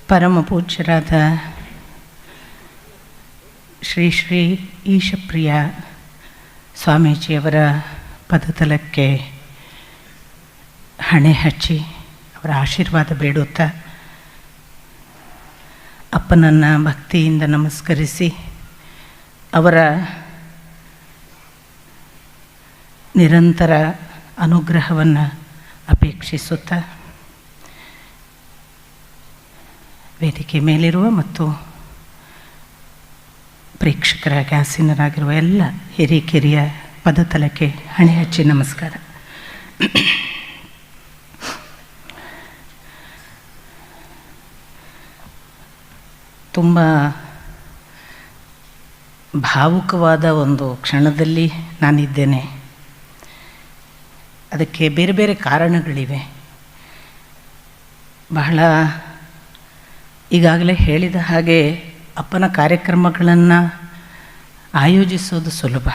ಪರಮ ಪೂಜ್ಯರಾದ ಶ್ರೀ ಶ್ರೀ ಈಶಪ್ರಿಯ ಸ್ವಾಮೀಜಿಯವರ ಪದತಲಕ್ಕೆ ಹಣೆ ಹಚ್ಚಿ ಅವರ ಆಶೀರ್ವಾದ ಬೇಡುತ್ತಾ ಅಪ್ಪನನ್ನು ಭಕ್ತಿಯಿಂದ ನಮಸ್ಕರಿಸಿ ಅವರ ನಿರಂತರ ಅನುಗ್ರಹವನ್ನು ಅಪೇಕ್ಷಿಸುತ್ತಾ ವೇದಿಕೆ ಮೇಲಿರುವ ಮತ್ತು ಪ್ರೇಕ್ಷಕರಾಗಿ ಆಸೀನರಾಗಿರುವ ಎಲ್ಲ ಹಿರಿಕಿರಿಯ ಪದತಲಕ್ಕೆ ಹಣೆ ಹಚ್ಚಿ ನಮಸ್ಕಾರ. ತುಂಬ ಭಾವುಕವಾದ ಒಂದು ಕ್ಷಣದಲ್ಲಿ ನಾನಿದ್ದೇನೆ. ಅದಕ್ಕೆ ಬೇರೆ ಬೇರೆ ಕಾರಣಗಳಿವೆ. ಬಹಳ ಈಗಾಗಲೇ ಹೇಳಿದ ಹಾಗೆ ಅಪ್ಪನ ಕಾರ್ಯಕ್ರಮಗಳನ್ನು ಆಯೋಜಿಸೋದು ಸುಲಭ.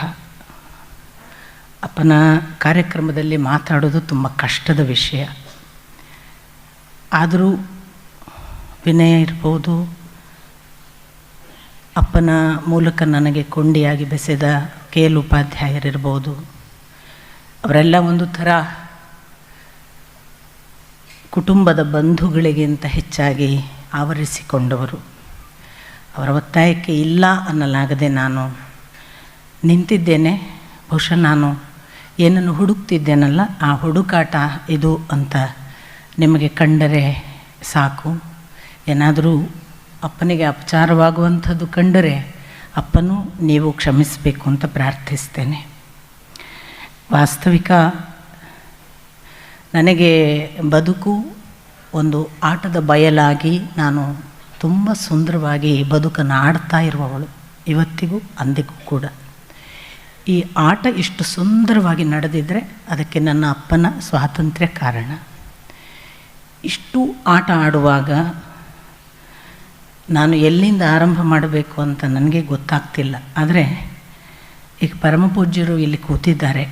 ಅಪ್ಪನ ಕಾರ್ಯಕ್ರಮದಲ್ಲಿ ಮಾತಾಡೋದು ತುಂಬ ಕಷ್ಟದ ವಿಷಯ. ಆದರೂ ವಿನಯ ಇರ್ಬೋದು, ಅಪ್ಪನ ಮೂಲಕ ನನಗೆ ಕೊಂಡಿಯಾಗಿ ಬೆಸೆದ KL ಉಪಾಧ್ಯಾಯರಿರ್ಬೋದು, ಅವರೆಲ್ಲ ಒಂದು ಥರ ಕುಟುಂಬದ ಬಂಧುಗಳಿಗಿಂತ ಹೆಚ್ಚಾಗಿ ಆವರಿಸಿಕೊಂಡವರು. ಅವರ ಒತ್ತಾಯಕ್ಕೆ ಇಲ್ಲ ಅನ್ನಲಾಗದೆ ನಾನು ನಿಂತಿದ್ದೇನೆ. ಬಹುಶಃ ನಾನು ಏನನ್ನು ಹುಡುಕ್ತಿದ್ದೇನಲ್ಲ, ಆ ಹುಡುಕಾಟ ಇದು ಅಂತ ನಿಮಗೆ ಕಂಡರೆ ಸಾಕು. ಏನಾದರೂ ಅಪ್ಪನಿಗೆ ಅಪಚಾರವಾಗುವಂಥದ್ದು ಕಂಡರೆ ಅಪ್ಪನೂ ನೀವು ಕ್ಷಮಿಸಬೇಕು ಅಂತ ಪ್ರಾರ್ಥಿಸ್ತೇನೆ. ವಾಸ್ತವಿಕ ನನಗೆ ಬದುಕು ಒಂದು ಆಟದ ಬಯಲಾಗಿ ನಾನು ತುಂಬ ಸುಂದರವಾಗಿ ಬದುಕನ್ನು ಆಡ್ತಾ ಇರುವವಳು, ಇವತ್ತಿಗೂ ಅಂದಿಗೂ ಕೂಡ. ಈ ಆಟ ಇಷ್ಟು ಸುಂದರವಾಗಿ ನಡೆದಿದ್ದರೆ ಅದಕ್ಕೆ ನನ್ನ ಅಪ್ಪನ ಸ್ವಾತಂತ್ರ್ಯ ಕಾರಣ. ಇಷ್ಟು ಆಟ ಆಡುವಾಗ ನಾನು ಎಲ್ಲಿಂದ ಆರಂಭ ಮಾಡಬೇಕು ಅಂತ ನನಗೆ ಗೊತ್ತಾಗ್ತಿಲ್ಲ. ಆದರೆ ಈಗ ಪರಮಪೂಜ್ಯರು ಇಲ್ಲಿ ಕೂತಿದ್ದಾರೆ.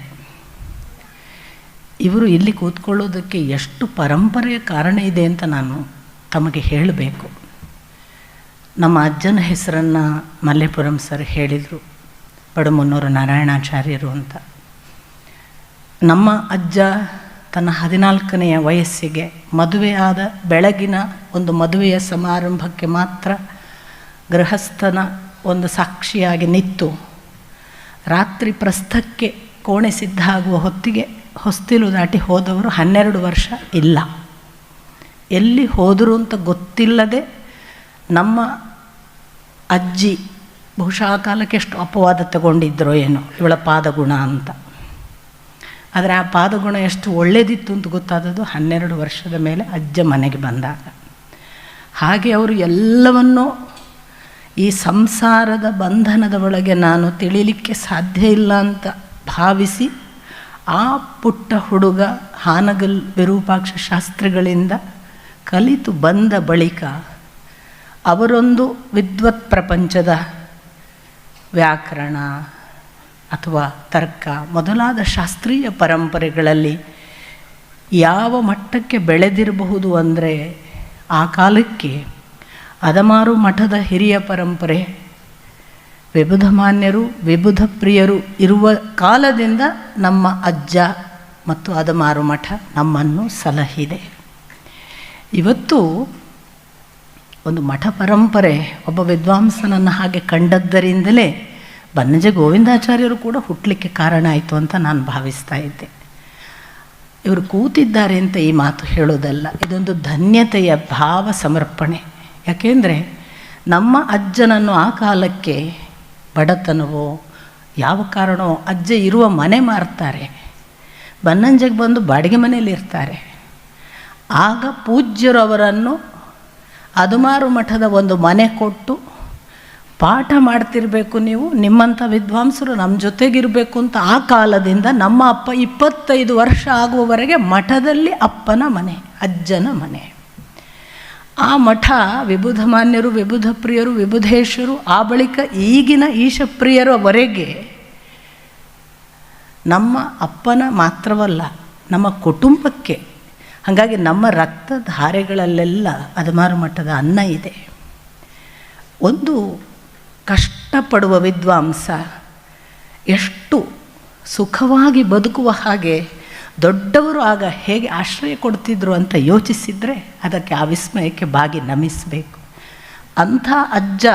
ಇವರು ಇಲ್ಲಿ ಕೂತ್ಕೊಳ್ಳೋದಕ್ಕೆ ಎಷ್ಟು ಪರಂಪರೆಯ ಕಾರಣ ಇದೆ ಅಂತ ನಾನು ತಮಗೆ ಹೇಳಬೇಕು. ನಮ್ಮ ಅಜ್ಜನ ಹೆಸರನ್ನು ಮಲ್ಲೇಪುರಂ ಸರ್ ಹೇಳಿದರು, ಬಡಮುನ್ನೂರು ನಾರಾಯಣಾಚಾರ್ಯರು ಅಂತ. ನಮ್ಮ ಅಜ್ಜ ತನ್ನ 14ನೆಯ ವಯಸ್ಸಿಗೆ ಮದುವೆಯಾದ ಬೆಳಗಿನ ಒಂದು ಮದುವೆಯ ಸಮಾರಂಭಕ್ಕೆ ಮಾತ್ರ ಗೃಹಸ್ಥನ ಒಂದು ಸಾಕ್ಷಿಯಾಗಿ ನಿಂತು ರಾತ್ರಿ ಪ್ರಸ್ಥಕ್ಕೆ ಕೋಣೆ ಸಿದ್ಧ ಆಗುವ ಹೊತ್ತಿಗೆ ಹೊಸ್ತಿಲು ದಾಟಿ ಹೋದವರು 12 ವರ್ಷ ಇಲ್ಲ. ಎಲ್ಲಿ ಹೋದರು ಅಂತ ಗೊತ್ತಿಲ್ಲದೆ ನಮ್ಮ ಅಜ್ಜಿ ಬಹುಶಃ ಆ ಕಾಲಕ್ಕೆ ಎಷ್ಟು ಅಪವಾದ ತಗೊಂಡಿದ್ದರೋ ಏನೋ ಇವಳ ಪಾದಗುಣ ಅಂತ. ಆದರೆ ಆ ಪಾದಗುಣ ಎಷ್ಟು ಒಳ್ಳೆಯದಿತ್ತು ಅಂತ ಗೊತ್ತಾದದ್ದು 12 ವರ್ಷದ ಮೇಲೆ ಅಜ್ಜ ಮನೆಗೆ ಬಂದಾಗ. ಹಾಗೆ ಅವರು ಎಲ್ಲವನ್ನೂ ಈ ಸಂಸಾರದ ಬಂಧನದ ಒಳಗೆ ನಾನು ತಿಳಿಲಿಕ್ಕೆ ಸಾಧ್ಯ ಇಲ್ಲ ಅಂತ ಭಾವಿಸಿ ಆ ಪುಟ್ಟ ಹುಡುಗ ಹಾನಗಲ್ ವಿರೂಪಾಕ್ಷ ಶಾಸ್ತ್ರಿಗಳಿಂದ ಕಲಿತು ಬಂದ ಬಳಿಕ ಅವರೊಂದು ವಿದ್ವತ್ ಪ್ರಪಂಚದ ವ್ಯಾಕರಣ ಅಥವಾ ತರ್ಕ ಮೊದಲಾದ ಶಾಸ್ತ್ರೀಯ ಪರಂಪರೆಗಳಲ್ಲಿ ಯಾವ ಮಟ್ಟಕ್ಕೆ ಬೆಳೆದಿರಬಹುದು ಅಂದರೆ ಆ ಕಾಲಕ್ಕೆ ಅದಮಾರು ಮಠದ ಹಿರಿಯ ಪರಂಪರೆ, ವಿಬುಧಮಾನ್ಯರು ವಿಬುಧ ಪ್ರಿಯರು ಇರುವ ಕಾಲದಿಂದ ನಮ್ಮ ಅಜ್ಜ ಮತ್ತು ಅದಮಾರು ಮಠ ನಮ್ಮನ್ನು ಸಲಹಿದೆ. ಇವತ್ತು ಒಂದು ಮಠ ಪರಂಪರೆ ಒಬ್ಬ ವಿದ್ವಾಂಸನನ್ನು ಹಾಗೆ ಕಂಡದ್ದರಿಂದಲೇ ಬನ್ನಂಜ ಗೋವಿಂದಾಚಾರ್ಯರು ಕೂಡ ಹುಟ್ಟಲಿಕ್ಕೆ ಕಾರಣ ಆಯಿತು ಅಂತ ನಾನು ಭಾವಿಸ್ತಾ ಇದ್ದೆ. ಇವರು ಕೂತಿದ್ದಾರೆ ಅಂತ ಈ ಮಾತು ಹೇಳೋದಲ್ಲ, ಇದೊಂದು ಧನ್ಯತೆಯ ಭಾವ ಸಮರ್ಪಣೆ. ಯಾಕೆಂದರೆ ನಮ್ಮ ಅಜ್ಜನನ್ನು ಆ ಕಾಲಕ್ಕೆ ಬಡತನವೋ ಯಾವ ಕಾರಣವೋ ಅಜ್ಜ ಇರುವ ಮನೆ ಮಾರ್ತಾರೆ, ಬನ್ನಂಜಗೆ ಬಂದು ಬಾಡಿಗೆ ಮನೆಯಲ್ಲಿ ಇರ್ತಾರೆ. ಆಗ ಪೂಜ್ಯರು ಅವರನ್ನು ಅದಮಾರು ಮಠದ ಒಂದು ಮನೆ ಕೊಟ್ಟು ಪಾಠ ಮಾಡ್ತಿರಬೇಕು, ನೀವು ನಿಮ್ಮಂಥ ವಿದ್ವಾಂಸರು ನಮ್ಮ ಜೊತೆಗಿರಬೇಕು ಅಂತ ಆ ಕಾಲದಿಂದ ನಮ್ಮ ಅಪ್ಪ 25 ವರ್ಷ ಆಗುವವರೆಗೆ ಮಠದಲ್ಲಿ ಅಪ್ಪನ ಮನೆ, ಅಜ್ಜನ ಮನೆ. ಆ ಮಠ ವಿಬುಧಮಾನ್ಯರು ವಿಬುಧ ಪ್ರಿಯರು ವಿಬುಧೇಶ್ವರು ಆ ಬಳಿಕ ಈಗಿನ ಈಶಪ್ರಿಯರವರೆಗೆ ನಮ್ಮ ಅಪ್ಪನ ಮಾತ್ರವಲ್ಲ ನಮ್ಮ ಕುಟುಂಬಕ್ಕೆ ಹಾಗಾಗಿ ನಮ್ಮ ರಕ್ತಧಾರೆಗಳಲ್ಲೆಲ್ಲ ಅದಮಾರು ಮಟ್ಟದ ಅನ್ನ ಇದೆ. ಒಂದು ಕಷ್ಟಪಡುವ ವಿದ್ವಾಂಸ ಎಷ್ಟು ಸುಖವಾಗಿ ಬದುಕುವ ಹಾಗೆ ದೊಡ್ಡವರು ಆಗ ಹೇಗೆ ಆಶ್ರಯ ಕೊಡ್ತಿದ್ರು ಅಂತ ಯೋಚಿಸಿದರೆ ಅದಕ್ಕೆ ಆ ವಿಸ್ಮಯಕ್ಕೆ ಬಾಗಿ ನಮಿಸಬೇಕು. ಅಂಥ ಅಜ್ಜ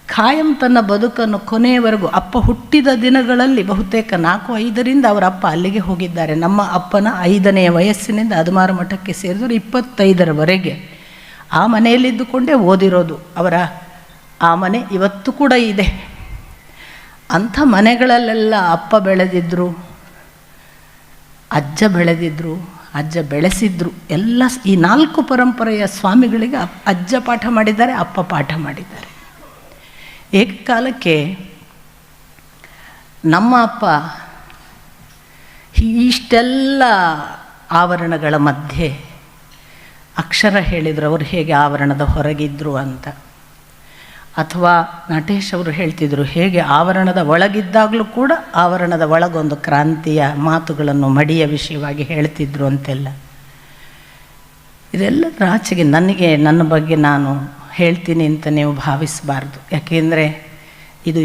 ಖಾಯಂ ತನ್ನ ಬದುಕನ್ನು ಕೊನೆಯವರೆಗೂ, ಅಪ್ಪ ಹುಟ್ಟಿದ ದಿನಗಳಲ್ಲಿ ಬಹುತೇಕ 4-5ರಿಂದ ಅವರ ಅಪ್ಪ ಅಲ್ಲಿಗೆ ಹೋಗಿದ್ದಾರೆ. ನಮ್ಮ ಅಪ್ಪನ 5ನೆಯ ವಯಸ್ಸಿನಿಂದ ಅದಮಾರು ಮಠಕ್ಕೆ ಸೇರಿದವರು 25ರವರೆಗೆ ಆ ಮನೆಯಲ್ಲಿದ್ದುಕೊಂಡೇ ಓದಿರೋದು. ಅವರ ಆ ಮನೆ ಇವತ್ತು ಕೂಡ ಇದೆ. ಅಂಥ ಮನೆಗಳಲ್ಲೆಲ್ಲ ಅಪ್ಪ ಬೆಳೆದಿದ್ದರು, ಅಜ್ಜ ಬೆಳೆದಿದ್ದರು, ಅಜ್ಜ ಬೆಳೆಸಿದ್ರು. ಎಲ್ಲ ಈ 4 ಪರಂಪರೆಯ ಸ್ವಾಮಿಗಳಿಗೆ ಅಜ್ಜ ಪಾಠ ಮಾಡಿದ್ದಾರೆ, ಅಪ್ಪ ಪಾಠ ಮಾಡಿದ್ದಾರೆ. ಏಕಕಾಲಕ್ಕೆ ನಮ್ಮ ಅಪ್ಪ ಇಷ್ಟೆಲ್ಲ ಆವರಣಗಳ ಮಧ್ಯೆ ಅಕ್ಷರ ಹೇಳಿದರು, ಅವರು ಹೇಗೆ ಆವರಣದ ಹೊರಗಿದ್ದರು ಅಂತ. ಅಥವಾ ನಟೇಶ್ ಅವರು ಹೇಳ್ತಿದ್ರು, ಹೇಗೆ ಆವರಣದ ಒಳಗಿದ್ದಾಗಲೂ ಕೂಡ ಆವರಣದ ಒಳಗೊಂದು ಕ್ರಾಂತಿಯ ಮಾತುಗಳನ್ನು ಮಡಿಯ ವಿಷಯವಾಗಿ ಹೇಳ್ತಿದ್ರು ಅಂತೆಲ್ಲ. ಇದೆಲ್ಲದರ ಆಚೆಗೆ ನನಗೆ ನನ್ನ ಬಗ್ಗೆ ನಾನು ಹೇಳ್ತೀನಿ ಅಂತ ನೀವು ಭಾವಿಸಬಾರ್ದು. ಯಾಕೆಂದರೆ ಇದು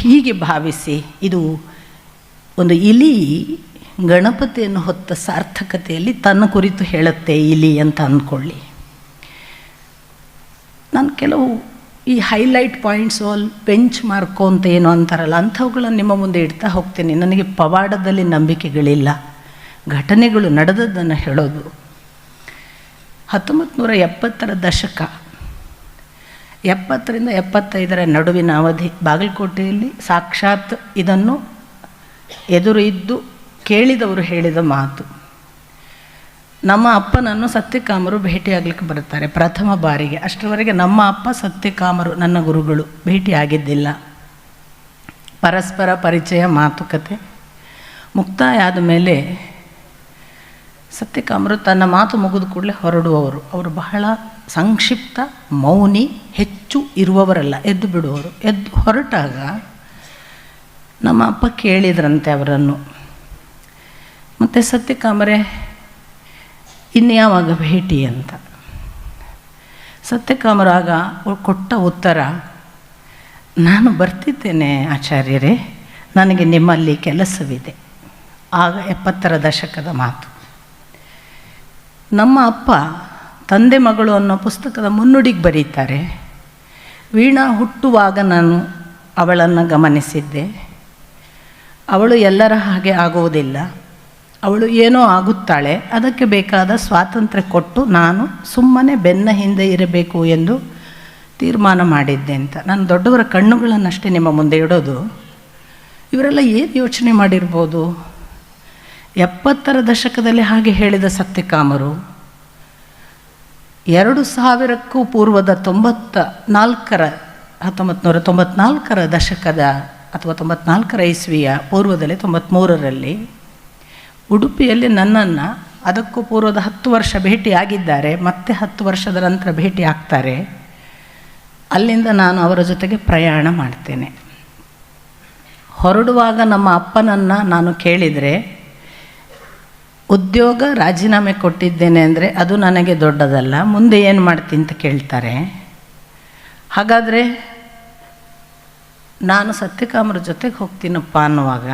ಹೀಗೆ ಭಾವಿಸಿ, ಇದು ಒಂದು ಇಲಿ ಗಣಪತಿಯನ್ನು ಹೊತ್ತ ಸಾರ್ಥಕತೆಯಲ್ಲಿ ತನ್ನ ಕುರಿತು ಹೇಳುತ್ತೆ ಇಲಿ ಅಂತ ಅಂದ್ಕೊಳ್ಳಿ. ನಾನು ಕೆಲವು ಈ ಹೈಲೈಟ್ ಪಾಯಿಂಟ್ಸು, ಅಲ್ಲಿ ಬೆಂಚ್ ಮಾರ್ಕು ಅಂತ ಏನು ಅಂತಾರಲ್ಲ, ಅಂಥವುಗಳನ್ನು ನಿಮ್ಮ ಮುಂದೆ ಇಡ್ತಾ ಹೋಗ್ತೀನಿ. ನನಗೆ ಪವಾಡದಲ್ಲಿ ನಂಬಿಕೆಗಳಿಲ್ಲ, ಘಟನೆಗಳು ನಡೆದದ್ದನ್ನು ಹೇಳೋದು. 1970ರ ದಶಕ, 70ರಿಂದ 75ರ ನಡುವಿನ ಅವಧಿ, ಬಾಗಲಕೋಟೆಯಲ್ಲಿ ಸಾಕ್ಷಾತ್ ಇದನ್ನು ಎದುರು ಇದ್ದು ಕೇಳಿದವರು ಹೇಳಿದ ಮಾತು. ನಮ್ಮ ಅಪ್ಪನನ್ನು ಸತ್ಯಕಾಮರು ಭೇಟಿಯಾಗಲಿಕ್ಕೆ ಬರುತ್ತಾರೆ ಪ್ರಥಮ ಬಾರಿಗೆ. ಅಷ್ಟರವರೆಗೆ ನಮ್ಮ ಅಪ್ಪ ಸತ್ಯಕಾಮರು ನನ್ನ ಗುರುಗಳು ಭೇಟಿಯಾಗಿದ್ದಿಲ್ಲ. ಪರಸ್ಪರ ಪರಿಚಯ, ಮಾತುಕತೆ ಮುಕ್ತಾಯ ಆದ ಮೇಲೆ ಸತ್ಯಕಾಮರು ತನ್ನ ಮಾತು ಮುಗಿದ ಕೂಡಲೇ ಹೊರಡುವವರು. ಅವರು ಬಹಳ ಸಂಕ್ಷಿಪ್ತ, ಮೌನಿ, ಹೆಚ್ಚು ಇರುವವರಲ್ಲ, ಎದ್ದು ಬಿಡುವವರು. ಎದ್ದು ಹೊರಟಾಗ ನಮ್ಮ ಅಪ್ಪ ಕೇಳಿದ್ರಂತೆ ಅವರನ್ನು, ಮತ್ತು ಸತ್ಯಕಾಮರೇ ಇನ್ಯಾವಾಗ ಭೇಟಿ ಅಂತ. ಸತ್ಯಕಾಮರಾಗ ಕೊಟ್ಟ ಉತ್ತರ, ನಾನು ಬರ್ತಿದ್ದೇನೆ ಆಚಾರ್ಯರೇ, ನನಗೆ ನಿಮ್ಮಲ್ಲಿ ಕೆಲಸವಿದೆ. ಆಗ 70ರ ದಶಕದ ಮಾತು. ನಮ್ಮ ಅಪ್ಪ ತಂದೆ ಮಗಳು ಅನ್ನೋ ಪುಸ್ತಕದ ಮುನ್ನುಡಿಗೆ ಬರೀತಾರೆ, ವೀಣಾ ಹುಟ್ಟುವಾಗ ನಾನು ಅವಳನ್ನು ಗಮನಿಸಿದ್ದೆ. ಅವಳು ಎಲ್ಲರ ಹಾಗೆ ಆಗುವುದಿಲ್ಲ, ಅವಳು ಏನೋ ಆಗುತ್ತಾಳೆ, ಅದಕ್ಕೆ ಬೇಕಾದ ಸ್ವಾತಂತ್ರ್ಯ ಕೊಟ್ಟು ನಾನು ಸುಮ್ಮನೆ ಬೆನ್ನ ಹಿಂದೆ ಇರಬೇಕು ಎಂದು ತೀರ್ಮಾನ ಮಾಡಿದ್ದೆ ಅಂತ. ನಾನು ದೊಡ್ಡವರ ಕಣ್ಣುಗಳನ್ನಷ್ಟೇ ನಿಮ್ಮ ಮುಂದೆ ಇಡೋದು. ಇವರೆಲ್ಲ ಏನು ಯೋಚನೆ ಮಾಡಿರ್ಬೋದು? 70ರ ದಶಕದಲ್ಲಿ ಹಾಗೆ ಹೇಳಿದ ಸತ್ಯಕಾಮರು 2000ಕ್ಕೂ ಪೂರ್ವದ 1994ರ ದಶಕದ ಅಥವಾ 94ರ ಇಸ್ವಿಯ ಪೂರ್ವದಲ್ಲಿ 93ರಲ್ಲಿ ಉಡುಪಿಯಲ್ಲಿ ನನ್ನನ್ನು ಅದಕ್ಕೂ ಪೂರ್ವದ 10 ವರ್ಷ ಭೇಟಿಯಾಗಿದ್ದಾರೆ. ಮತ್ತೆ 10 ವರ್ಷದ ನಂತರ ಭೇಟಿ ಆಗ್ತಾರೆ. ಅಲ್ಲಿಂದ ನಾನು ಅವರ ಜೊತೆಗೆ ಪ್ರಯಾಣ ಮಾಡ್ತೇನೆ. ಹೊರಡುವಾಗ ನಮ್ಮ ಅಪ್ಪನನ್ನು ನಾನು ಕೇಳಿದರೆ, ಉದ್ಯೋಗ ರಾಜೀನಾಮೆ ಕೊಟ್ಟಿದ್ದೇನೆ ಅಂದರೆ ಅದು ನನಗೆ ದೊಡ್ಡದಲ್ಲ, ಮುಂದೆ ಏನು ಮಾಡ್ತೀನಿ ಅಂತ ಕೇಳ್ತಾರೆ. ಹಾಗಾದರೆ ನಾನು ಸತ್ಯಕಾಮರ ಜೊತೆಗೆ ಹೋಗ್ತೀನಪ್ಪ ಅನ್ನುವಾಗ,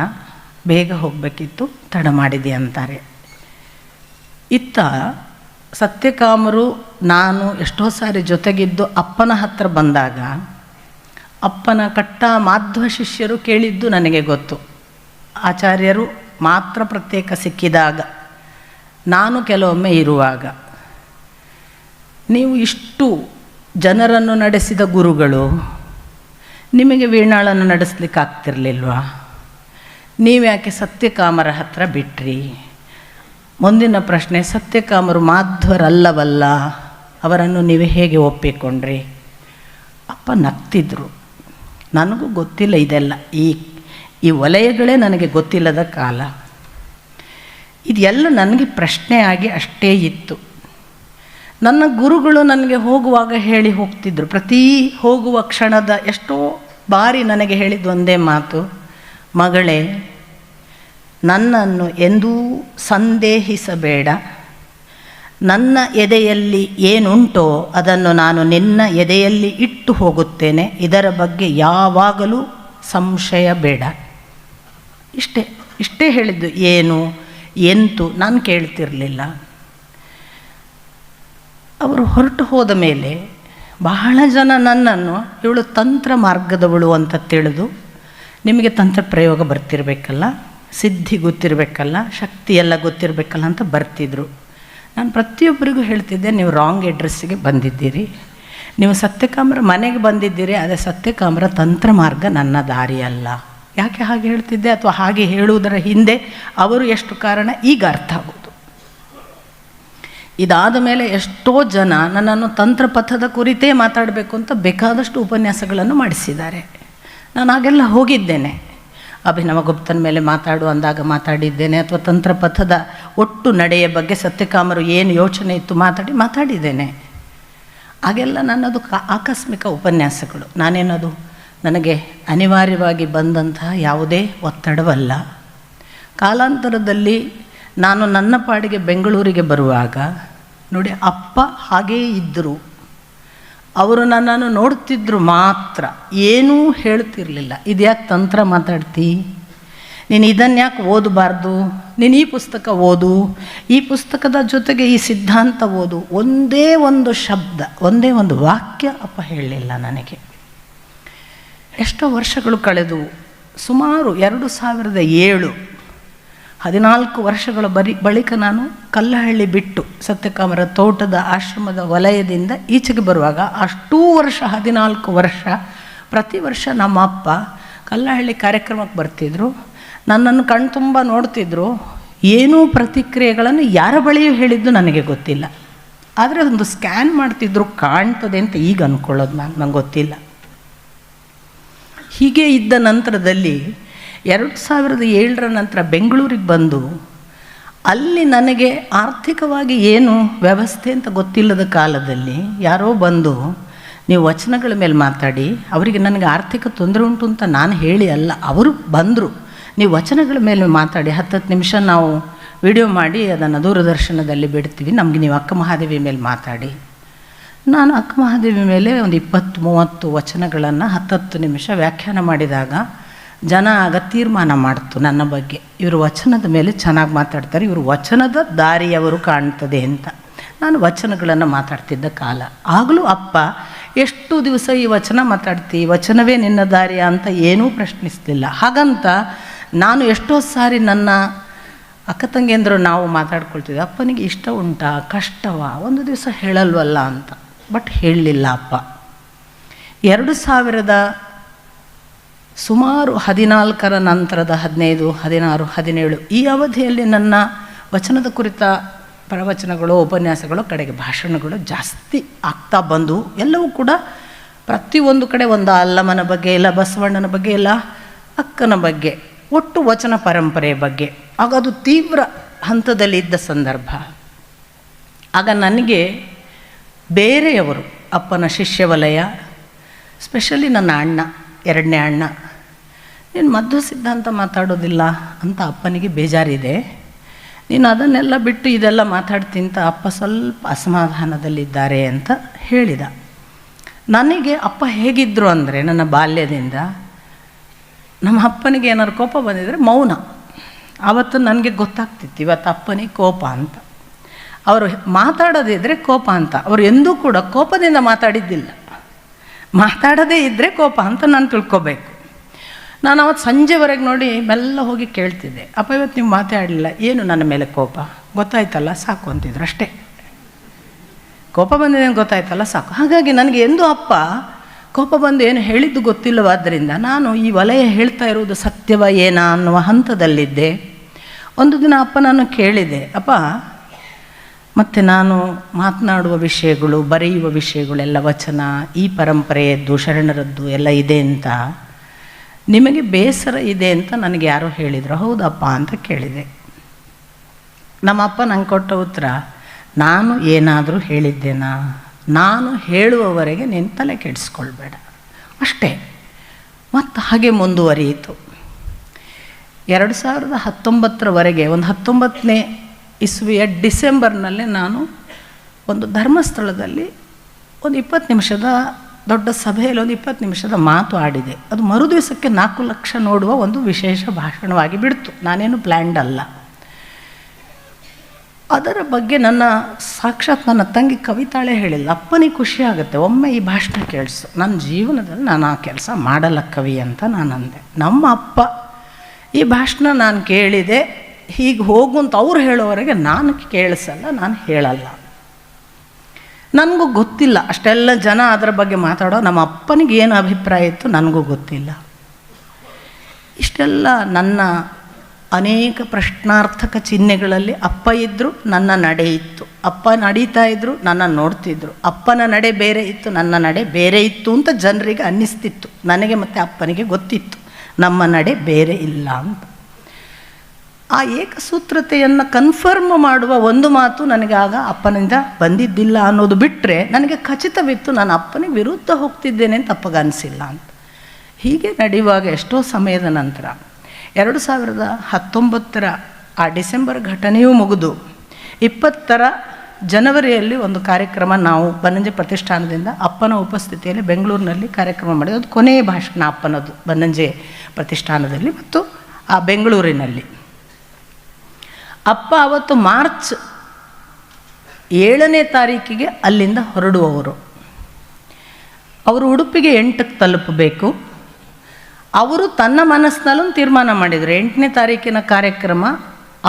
ಬೇಗ ಹೋಗಬೇಕಿತ್ತು, ತಡ ಮಾಡಿದೆ ಅಂತಾರೆ. ಇತ್ತ ಸತ್ಯಕಾಮರು ನಾನು ಎಷ್ಟೋ ಸಾರಿ ಜೊತೆಗಿದ್ದು ಅಪ್ಪನ ಹತ್ರ ಬಂದಾಗ ಅಪ್ಪನ ಕಟ್ಟ ಮಾಧ್ವ ಶಿಷ್ಯರು ಕೇಳಿದ್ದು ನನಗೆ ಗೊತ್ತು. ಆಚಾರ್ಯರು ಮಾತ್ರ ಪ್ರತ್ಯೇಕ ಸಿಕ್ಕಿದಾಗ, ನಾನು ಕೆಲವೊಮ್ಮೆ ಇರುವಾಗ, ನೀವು ಇಷ್ಟು ಜನರನ್ನು ನಡೆಸಿದ ಗುರುಗಳು, ನಿಮಗೆ ವೀಣಾಳನ್ನು ನಡೆಸಲಿಕ್ಕೆ ಆಗ್ತಿರ್ಲಿಲ್ವಾ? ನೀವ್ಯಾಕೆ ಸತ್ಯಕಾಮರ ಹತ್ರ ಬಿಟ್ರಿ? ಮುಂದಿನ ಪ್ರಶ್ನೆ, ಸತ್ಯಕಾಮರು ಮಾಧ್ವರಲ್ಲವಲ್ಲ, ಅವರನ್ನು ನೀವು ಹೇಗೆ ಒಪ್ಪಿಕೊಂಡ್ರಿ? ಅಪ್ಪ ನಗ್ತಿದ್ರು. ನನಗೂ ಗೊತ್ತಿಲ್ಲ ಇದೆಲ್ಲ, ಈ ವಲಯಗಳೇ ನನಗೆ ಗೊತ್ತಿಲ್ಲದ ಕಾಲ. ಇದೆಲ್ಲ ನನಗೆ ಪ್ರಶ್ನೆ ಆಗಿ ಅಷ್ಟೇ ಇತ್ತು. ನನ್ನ ಗುರುಗಳು ನನಗೆ ಹೋಗುವಾಗ ಹೇಳಿ ಹೋಗ್ತಿದ್ರು. ಪ್ರತಿ ಹೋಗುವ ಕ್ಷಣದ ಎಷ್ಟೋ ಬಾರಿ ನನಗೆ ಹೇಳಿದ್ದು ಒಂದೇ ಮಾತು, ಮಗಳೇ, ನನ್ನನ್ನು ಎಂದೂ ಸಂದೇಹಿಸಬೇಡ, ನನ್ನ ಎದೆಯಲ್ಲಿ ಏನುಂಟೋ ಅದನ್ನು ನಾನು ನಿನ್ನ ಎದೆಯಲ್ಲಿ ಇಟ್ಟು ಹೋಗುತ್ತೇನೆ, ಇದರ ಬಗ್ಗೆ ಯಾವಾಗಲೂ ಸಂಶಯ ಬೇಡ. ಇಷ್ಟೇ ಹೇಳಿದ್ದು. ಏನು ಎಂತು ನಾನು ಕೇಳ್ತಿರಲಿಲ್ಲ. ಅವರು ಹೊರಟು ಹೋದ ಮೇಲೆ ಬಹಳ ಜನ ನನ್ನನ್ನು ಇವಳು ತಂತ್ರ ಮಾರ್ಗದವಳು ಅಂತ ತಿಳಿದು, ನಿಮಗೆ ತಂತ್ರ ಪ್ರಯೋಗ ಬರ್ತಿರ್ಬೇಕಲ್ಲ, ಸಿದ್ಧಿ ಗೊತ್ತಿರಬೇಕಲ್ಲ, ಶಕ್ತಿ ಎಲ್ಲ ಗೊತ್ತಿರಬೇಕಲ್ಲ ಅಂತ ಬರ್ತಿದ್ರು. ನಾನು ಪ್ರತಿಯೊಬ್ಬರಿಗೂ ಹೇಳ್ತಿದ್ದೆ, ನೀವು ರಾಂಗ್ ಅಡ್ರೆಸ್ಸಿಗೆ ಬಂದಿದ್ದೀರಿ, ನೀವು ಸತ್ಯಕಾಮರ ಮನೆಗೆ ಬಂದಿದ್ದೀರಿ, ಅದೇ ಸತ್ಯಕಾಮರ ತಂತ್ರ ಮಾರ್ಗ ನನ್ನ ದಾರಿ ಅಲ್ಲ. ಯಾಕೆ ಹಾಗೆ ಹೇಳ್ತಿದ್ದೆ, ಅಥವಾ ಹಾಗೆ ಹೇಳುವುದರ ಹಿಂದೆ ಅವರು ಎಷ್ಟು ಕಾರಣ ಈಗ ಅರ್ಥ ಆಗೋದು. ಇದಾದ ಮೇಲೆ ಎಷ್ಟೋ ಜನ ನನ್ನನ್ನು ತಂತ್ರಪಥದ ಕುರಿತೇ ಮಾತಾಡಬೇಕು ಅಂತ ಬೇಕಾದಷ್ಟು ಉಪನ್ಯಾಸಗಳನ್ನು ಮಾಡಿಸಿದ್ದಾರೆ. ನಾನು ಹಾಗೆಲ್ಲ ಹೋಗಿದ್ದೇನೆ. ಅಭಿನವ ಗುಪ್ತನ ಮೇಲೆ ಮಾತಾಡು ಅಂದಾಗ ಮಾತಾಡಿದ್ದೇನೆ, ಅಥವಾ ತಂತ್ರಪಥದ ಒಟ್ಟು ನಡೆಯ ಬಗ್ಗೆ ಸತ್ಯಕಾಮರು ಏನು ಯೋಚನೆ ಇತ್ತು ಮಾತಾಡಿದ್ದೇನೆ. ಹಾಗೆಲ್ಲ ನನ್ನದು ಆಕಸ್ಮಿಕ ಉಪನ್ಯಾಸಗಳು. ನಾನೇನದು ನನಗೆ ಅನಿವಾರ್ಯವಾಗಿ ಬಂದಂತಹ ಯಾವುದೇ ಒತ್ತಡವಲ್ಲ. ಕಾಲಾಂತರದಲ್ಲಿ ನಾನು ನನ್ನ ಪಾಡಿಗೆ ಬೆಂಗಳೂರಿಗೆ ಬರುವಾಗ ನೋಡಿ, ಅಪ್ಪ ಹಾಗೇ ಇದ್ದರು. ಅವರು ನನ್ನನ್ನು ನೋಡ್ತಿದ್ರು ಮಾತ್ರ, ಏನೂ ಹೇಳ್ತಿರಲಿಲ್ಲ. ಇದ್ಯಾಕೆ ತಂತ್ರ ಮಾತಾಡ್ತಿ, ನೀನು ಇದನ್ನು ಯಾಕೆ ಓದಬಾರ್ದು, ನೀನು ಈ ಪುಸ್ತಕ ಓದು, ಈ ಪುಸ್ತಕದ ಜೊತೆಗೆ ಈ ಸಿದ್ಧಾಂತ ಓದು. ಒಂದೇ ಒಂದು ಶಬ್ದ, ಒಂದೇ ಒಂದು ವಾಕ್ಯ ಅಪ್ಪ ಹೇಳಲಿಲ್ಲ ನನಗೆ. ಎಷ್ಟೋ ವರ್ಷಗಳು ಕಳೆದು ಸುಮಾರು 2007 14 ವರ್ಷಗಳ ಬಳಿಕ ನಾನು ಕಲ್ಲಹಳ್ಳಿ ಬಿಟ್ಟು ಸತ್ಯಕಾಮರ ತೋಟದ ಆಶ್ರಮದ ವಲಯದಿಂದ ಈಚೆಗೆ ಬರುವಾಗ, ಅಷ್ಟೂ ವರ್ಷ 14 ವರ್ಷ ಪ್ರತಿ ವರ್ಷ ನಮ್ಮ ಅಪ್ಪ ಕಲ್ಲಹಳ್ಳಿ ಕಾರ್ಯಕ್ರಮಕ್ಕೆ ಬರ್ತಿದ್ರು, ನನ್ನನ್ನು ಕಣ್ತುಂಬ ನೋಡ್ತಿದ್ರು. ಏನೂ ಪ್ರತಿಕ್ರಿಯೆಗಳನ್ನು ಯಾರ ಬಳಿಯೂ ಹೇಳಿದ್ದು ನನಗೆ ಗೊತ್ತಿಲ್ಲ. ಆದರೆ ಒಂದು ಸ್ಕ್ಯಾನ್ ಮಾಡ್ತಿದ್ರು, ಕಾಣ್ತದೆ ಅಂತ ಈಗ ಅಂದ್ಕೊಳ್ಳೋದು ನಂಗೆ ಗೊತ್ತಿಲ್ಲ. ಹೀಗೆ ಇದ್ದ ನಂತರದಲ್ಲಿ 2007 ನಂತರ ಬೆಂಗಳೂರಿಗೆ ಬಂದು, ಅಲ್ಲಿ ನನಗೆ ಆರ್ಥಿಕವಾಗಿ ಏನು ವ್ಯವಸ್ಥೆ ಅಂತ ಗೊತ್ತಿಲ್ಲದ ಕಾಲದಲ್ಲಿ ಯಾರೋ ಬಂದು, ನೀವು ವಚನಗಳ ಮೇಲೆ ಮಾತಾಡಿ, ಅವರಿಗೆ ನನಗೆ ಆರ್ಥಿಕ ತೊಂದರೆ ಉಂಟು ಅಂತ ನಾನು ಹೇಳಿ ಅಲ್ಲ, ಅವರು ಬಂದರು, ನೀವು ವಚನಗಳ ಮೇಲೆ ಮಾತಾಡಿ, 10 ನಿಮಿಷ ನಾವು ವಿಡಿಯೋ ಮಾಡಿ ಅದನ್ನು ದೂರದರ್ಶನದಲ್ಲಿ ಬಿಡ್ತೀವಿ, ನಮಗೆ ನೀವು ಅಕ್ಕ ಮಹಾದೇವಿ ಮೇಲೆ ಮಾತಾಡಿ. ನಾನು ಅಕ್ಕ ಮಹಾದೇವಿ ಮೇಲೆ ಒಂದು 20-30 ವಚನಗಳನ್ನು 10 ನಿಮಿಷ ವ್ಯಾಖ್ಯಾನ ಮಾಡಿದಾಗ ಜನ ಆಗ ತೀರ್ಮಾನ ಮಾಡ್ತು ನನ್ನ ಬಗ್ಗೆ, ಇವರು ವಚನದ ಮೇಲೆ ಚೆನ್ನಾಗಿ ಮಾತಾಡ್ತಾರೆ, ಇವರು ವಚನದ ದಾರಿಯವರು ಕಾಣ್ತದೆ ಅಂತ. ನಾನು ವಚನಗಳನ್ನು ಮಾತಾಡ್ತಿದ್ದ ಕಾಲ. ಆಗಲೂ ಅಪ್ಪ ಎಷ್ಟು ದಿವಸ ಈ ವಚನ ಮಾತಾಡ್ತಿ, ವಚನವೇ ನಿನ್ನ ದಾರಿಯ ಅಂತ ಏನೂ ಪ್ರಶ್ನಿಸಲಿಲ್ಲ. ಹಾಗಂತ ನಾನು ಎಷ್ಟೋ ಸಾರಿ ನನ್ನ ಅಕ್ಕ ತಂಗಿಯಂದರು ನಾವು ಮಾತಾಡ್ಕೊಳ್ತಿದ್ದೆ, ಅಪ್ಪನಿಗೆ ಇಷ್ಟ ಉಂಟಾ, ಕಷ್ಟವಾ, ಒಂದು ದಿವಸ ಹೇಳಲ್ವಲ್ಲ ಅಂತ. ಬಟ್ ಹೇಳಲಿಲ್ಲ ಅಪ್ಪ. 2000 ಸುಮಾರು 14 ನಂತರದ 15, 16, 17 ಈ ಅವಧಿಯಲ್ಲಿ ನನ್ನ ವಚನದ ಕುರಿತ ಪ್ರವಚನಗಳು, ಉಪನ್ಯಾಸಗಳು, ಕಡೆಗೆ ಭಾಷಣಗಳು ಜಾಸ್ತಿ ಆಗ್ತಾ ಬಂದು, ಎಲ್ಲವೂ ಕೂಡ ಪ್ರತಿಯೊಂದು ಕಡೆ ಒಂದು ಅಲ್ಲಮನ ಬಗ್ಗೆ, ಇಲ್ಲ ಬಸವಣ್ಣನ ಬಗ್ಗೆ, ಇಲ್ಲ ಅಕ್ಕನ ಬಗ್ಗೆ, ಒಟ್ಟು ವಚನ ಪರಂಪರೆಯ ಬಗ್ಗೆ. ಆಗ ಅದು ತೀವ್ರ ಹಂತದಲ್ಲಿ ಇದ್ದ ಸಂದರ್ಭ. ಆಗ ನನಗೆ ಬೇರೆಯವರು, ಅಪ್ಪನ ಶಿಷ್ಯ ವಲಯ, ಸ್ಪೆಷಲಿ ನನ್ನ ಅಣ್ಣ, 2ನೇ ಅಣ್ಣ, ನೀನು ಮಧ್ವ ಸಿದ್ಧಾಂತ ಮಾತಾಡೋದಿಲ್ಲ ಅಂತ ಅಪ್ಪನಿಗೆ ಬೇಜಾರಿದೆ, ನೀನು ಅದನ್ನೆಲ್ಲ ಬಿಟ್ಟು ಇದೆಲ್ಲ ಮಾತಾಡ್ತಿಂತ ಅಪ್ಪ ಸ್ವಲ್ಪ ಅಸಮಾಧಾನದಲ್ಲಿದ್ದಾರೆ ಅಂತ ಹೇಳಿದ. ನನಗೆ ಅಪ್ಪ ಹೇಗಿದ್ದರು ಅಂದರೆ, ನನ್ನ ಬಾಲ್ಯದಿಂದ ನಮ್ಮ ಅಪ್ಪನಿಗೆ ಏನಾದ್ರು ಕೋಪ ಬಂದಿದ್ದರೆ ಮೌನ. ಆವತ್ತು ನನಗೆ ಗೊತ್ತಾಗ್ತಿತ್ತು ಇವತ್ತು ಅಪ್ಪನಿಗೆ ಕೋಪ ಅಂತ. ಅವರು ಮಾತಾಡೋದಿದ್ದರೆ ಕೋಪ ಅಂತ. ಅವರು ಎಂದೂ ಕೂಡ ಕೋಪದಿಂದ ಮಾತಾಡಿದ್ದಿಲ್ಲ. ಮಾತಾಡೋದೇ ಇದ್ದರೆ ಕೋಪ ಅಂತ ನಾನು ತಿಳ್ಕೊಬೇಕು. ನಾನು ಅವತ್ತು ಸಂಜೆವರೆಗೆ ನೋಡಿ ಮೆಲ್ಲ ಹೋಗಿ ಕೇಳ್ತಿದ್ದೆ, ಅಪ್ಪ ಇವತ್ತು ನೀವು ಮಾತಾಡಲಿಲ್ಲ, ಏನು ನನ್ನ ಮೇಲೆ ಕೋಪ, ಗೊತ್ತಾಯ್ತಲ್ಲ ಸಾಕು ಅಂತಿದ್ರು ಅಷ್ಟೇ. ಕೋಪ ಬಂದಿದೆ ಗೊತ್ತಾಯ್ತಲ್ಲ ಸಾಕು. ಹಾಗಾಗಿ ನನಗೆ ಎಂದೂ ಅಪ್ಪ ಕೋಪ ಬಂದು ಏನು ಹೇಳಿದ್ದು ಗೊತ್ತಿಲ್ಲವಾದ್ದರಿಂದ ನಾನು ಈ ವಲಯ ಹೇಳ್ತಾ ಇರುವುದು ಸತ್ಯವ ಏನಾ ಅನ್ನುವ ಹಂತದಲ್ಲಿದ್ದೆ. ಒಂದು ದಿನ ಅಪ್ಪ ನಾನು ಕೇಳಿದೆ, ಅಪ್ಪ ಮತ್ತು ನಾನು ಮಾತನಾಡುವ ವಿಷಯಗಳು, ಬರೆಯುವ ವಿಷಯಗಳೆಲ್ಲ ವಚನ, ಈ ಪರಂಪರೆಯದ್ದು, ಶರಣರದ್ದು ಎಲ್ಲ ಇದೆ ಅಂತ ನಿಮಗೆ ಬೇಸರ ಇದೆ ಅಂತ ನನಗೆ ಯಾರೋ ಹೇಳಿದರು. ಹೌದಪ್ಪ ಅಂತ ಕೇಳಿದೆ. ನಮ್ಮಪ್ಪ ನಂಗೆ ಕೊಟ್ಟ ಉತ್ತರ, ನಾನು ಏನಾದರೂ ಹೇಳಿದ್ದೇನಾ, ನಾನು ಹೇಳುವವರೆಗೆ ನೀನು ತಲೆ ಕೆಡಿಸ್ಕೊಳ್ಬೇಡ ಅಷ್ಟೇ. ಮತ್ತು ಹಾಗೆ ಮುಂದುವರಿಯಿತು. 2019 ಒಂದು 19ನೇ ಇಸ್ವಿಯ ಡಿಸೆಂಬರ್ನಲ್ಲಿ ನಾನು ಒಂದು ಧರ್ಮಸ್ಥಳದಲ್ಲಿ ಒಂದು 20 ನಿಮಿಷದ ದೊಡ್ಡ ಸಭೆಯಲ್ಲಿ ಒಂದು 20 ನಿಮಿಷದ ಮಾತು ಆಡಿದೆ. ಅದು ಮರುದಿವಸಕ್ಕೆ 4 ಲಕ್ಷ ನೋಡುವ ಒಂದು ವಿಶೇಷ ಭಾಷಣವಾಗಿ ಬಿಡ್ತು. ನಾನೇನು ಪ್ಲ್ಯಾಂಡ್ ಅಲ್ಲ. ಅದರ ಬಗ್ಗೆ ಸಾಕ್ಷಾತ್ ನನ್ನ ತಂಗಿ ಕವಿತಾಳೆ ಹೇಳಿಲ್ಲ, ಅಪ್ಪನಿಗೆ ಖುಷಿ ಆಗುತ್ತೆ ಒಮ್ಮೆ ಈ ಭಾಷಣ ಕೇಳಿಸು. ನನ್ನ ಜೀವನದಲ್ಲಿ ನಾನು ಆ ಕೆಲಸ ಮಾಡಲ್ಲ ಕವಿ ಅಂತ ನಾನು ಅಂದೆ. ನಮ್ಮ ಅಪ್ಪ ಈ ಭಾಷಣ ನಾನು ಕೇಳಿದೆ, ಹೀಗೆ ಹೋಗು ಅಂತ ಅವ್ರು ಹೇಳೋವರೆಗೆ ನಾನು ಕೇಳಿಸಲ್ಲ, ನಾನು ಹೇಳಲ್ಲ. ನನಗೂ ಗೊತ್ತಿಲ್ಲ ಅಷ್ಟೆಲ್ಲ ಜನ ಅದರ ಬಗ್ಗೆ ಮಾತಾಡೋ ನಮ್ಮ ಅಪ್ಪನಿಗೆ ಏನು ಅಭಿಪ್ರಾಯ ಇತ್ತು ನನಗೂ ಗೊತ್ತಿಲ್ಲ. ಇಷ್ಟೆಲ್ಲ ನನ್ನ ಅನೇಕ ಪ್ರಶ್ನಾರ್ಥಕ ಚಿಹ್ನೆಗಳಲ್ಲಿ ಅಪ್ಪ ಇದ್ದರು, ನನ್ನ ನಡೆ ಇತ್ತು. ಅಪ್ಪ ನಡೀತಾ ಇದ್ದರು, ನನ್ನ ನೋಡ್ತಿದ್ರು. ಅಪ್ಪನ ನಡೆ ಬೇರೆ ಇತ್ತು, ನನ್ನ ನಡೆ ಬೇರೆ ಇತ್ತು ಅಂತ ಜನರಿಗೆ ಅನ್ನಿಸ್ತಿತ್ತು. ನನಗೆ ಮತ್ತು ಅಪ್ಪನಿಗೆ ಗೊತ್ತಿತ್ತು ನಮ್ಮ ನಡೆ ಬೇರೆ ಇಲ್ಲ ಅಂತ. ಆ ಏಕಸೂತ್ರತೆಯನ್ನು ಕನ್ಫರ್ಮ್ ಮಾಡುವ ಒಂದು ಮಾತು ನನಗೆ ಆಗ ಅಪ್ಪನಿಂದ ಬಂದಿದ್ದಿಲ್ಲ ಅನ್ನೋದು ಬಿಟ್ಟರೆ ನನಗೆ ಖಚಿತವಿತ್ತು ನಾನು ಅಪ್ಪನಿಗೆ ವಿರುದ್ಧ ಹೋಗ್ತಿದ್ದೇನೆ ಅಂತ ಅಪ್ಪಗೆ ಅನಿಸಿಲ್ಲ ಅಂತ. ಹೀಗೆ ನಡೆಯುವಾಗ ಎಷ್ಟೋ ಸಮಯದ ನಂತರ 2019 ಆ ಡಿಸೆಂಬರ್ ಘಟನೆಯೂ ಮುಗಿದು 20 ಜನವರಿಯಲ್ಲಿ ಒಂದು ಕಾರ್ಯಕ್ರಮ ನಾವು ಬನ್ನಂಜೆ ಪ್ರತಿಷ್ಠಾನದಿಂದ ಅಪ್ಪನ ಉಪಸ್ಥಿತಿಯಲ್ಲಿ ಬೆಂಗಳೂರಿನಲ್ಲಿ ಕಾರ್ಯಕ್ರಮ ಮಾಡಿದ್ದು. ಅದು ಕೊನೆಯ ಭಾಷಣ ಅಪ್ಪನದು ಬನ್ನಂಜೆ ಪ್ರತಿಷ್ಠಾನದಲ್ಲಿ ಮತ್ತು ಆ ಬೆಂಗಳೂರಿನಲ್ಲಿ. ಅಪ್ಪ ಅವತ್ತು ಮಾರ್ಚ್ 7ನೇ ತಾರೀಕಿಗೆ ಅಲ್ಲಿಂದ ಹೊರಡುವವರು. ಅವರು ಉಡುಪಿಗೆ 8ಕ್ಕೆ ತಲುಪಬೇಕು. ಅವರು ತನ್ನ ಮನಸ್ಸಿನಲ್ಲೊಂದು ತೀರ್ಮಾನ ಮಾಡಿದರು. 8ನೇ ತಾರೀಕಿನ ಕಾರ್ಯಕ್ರಮ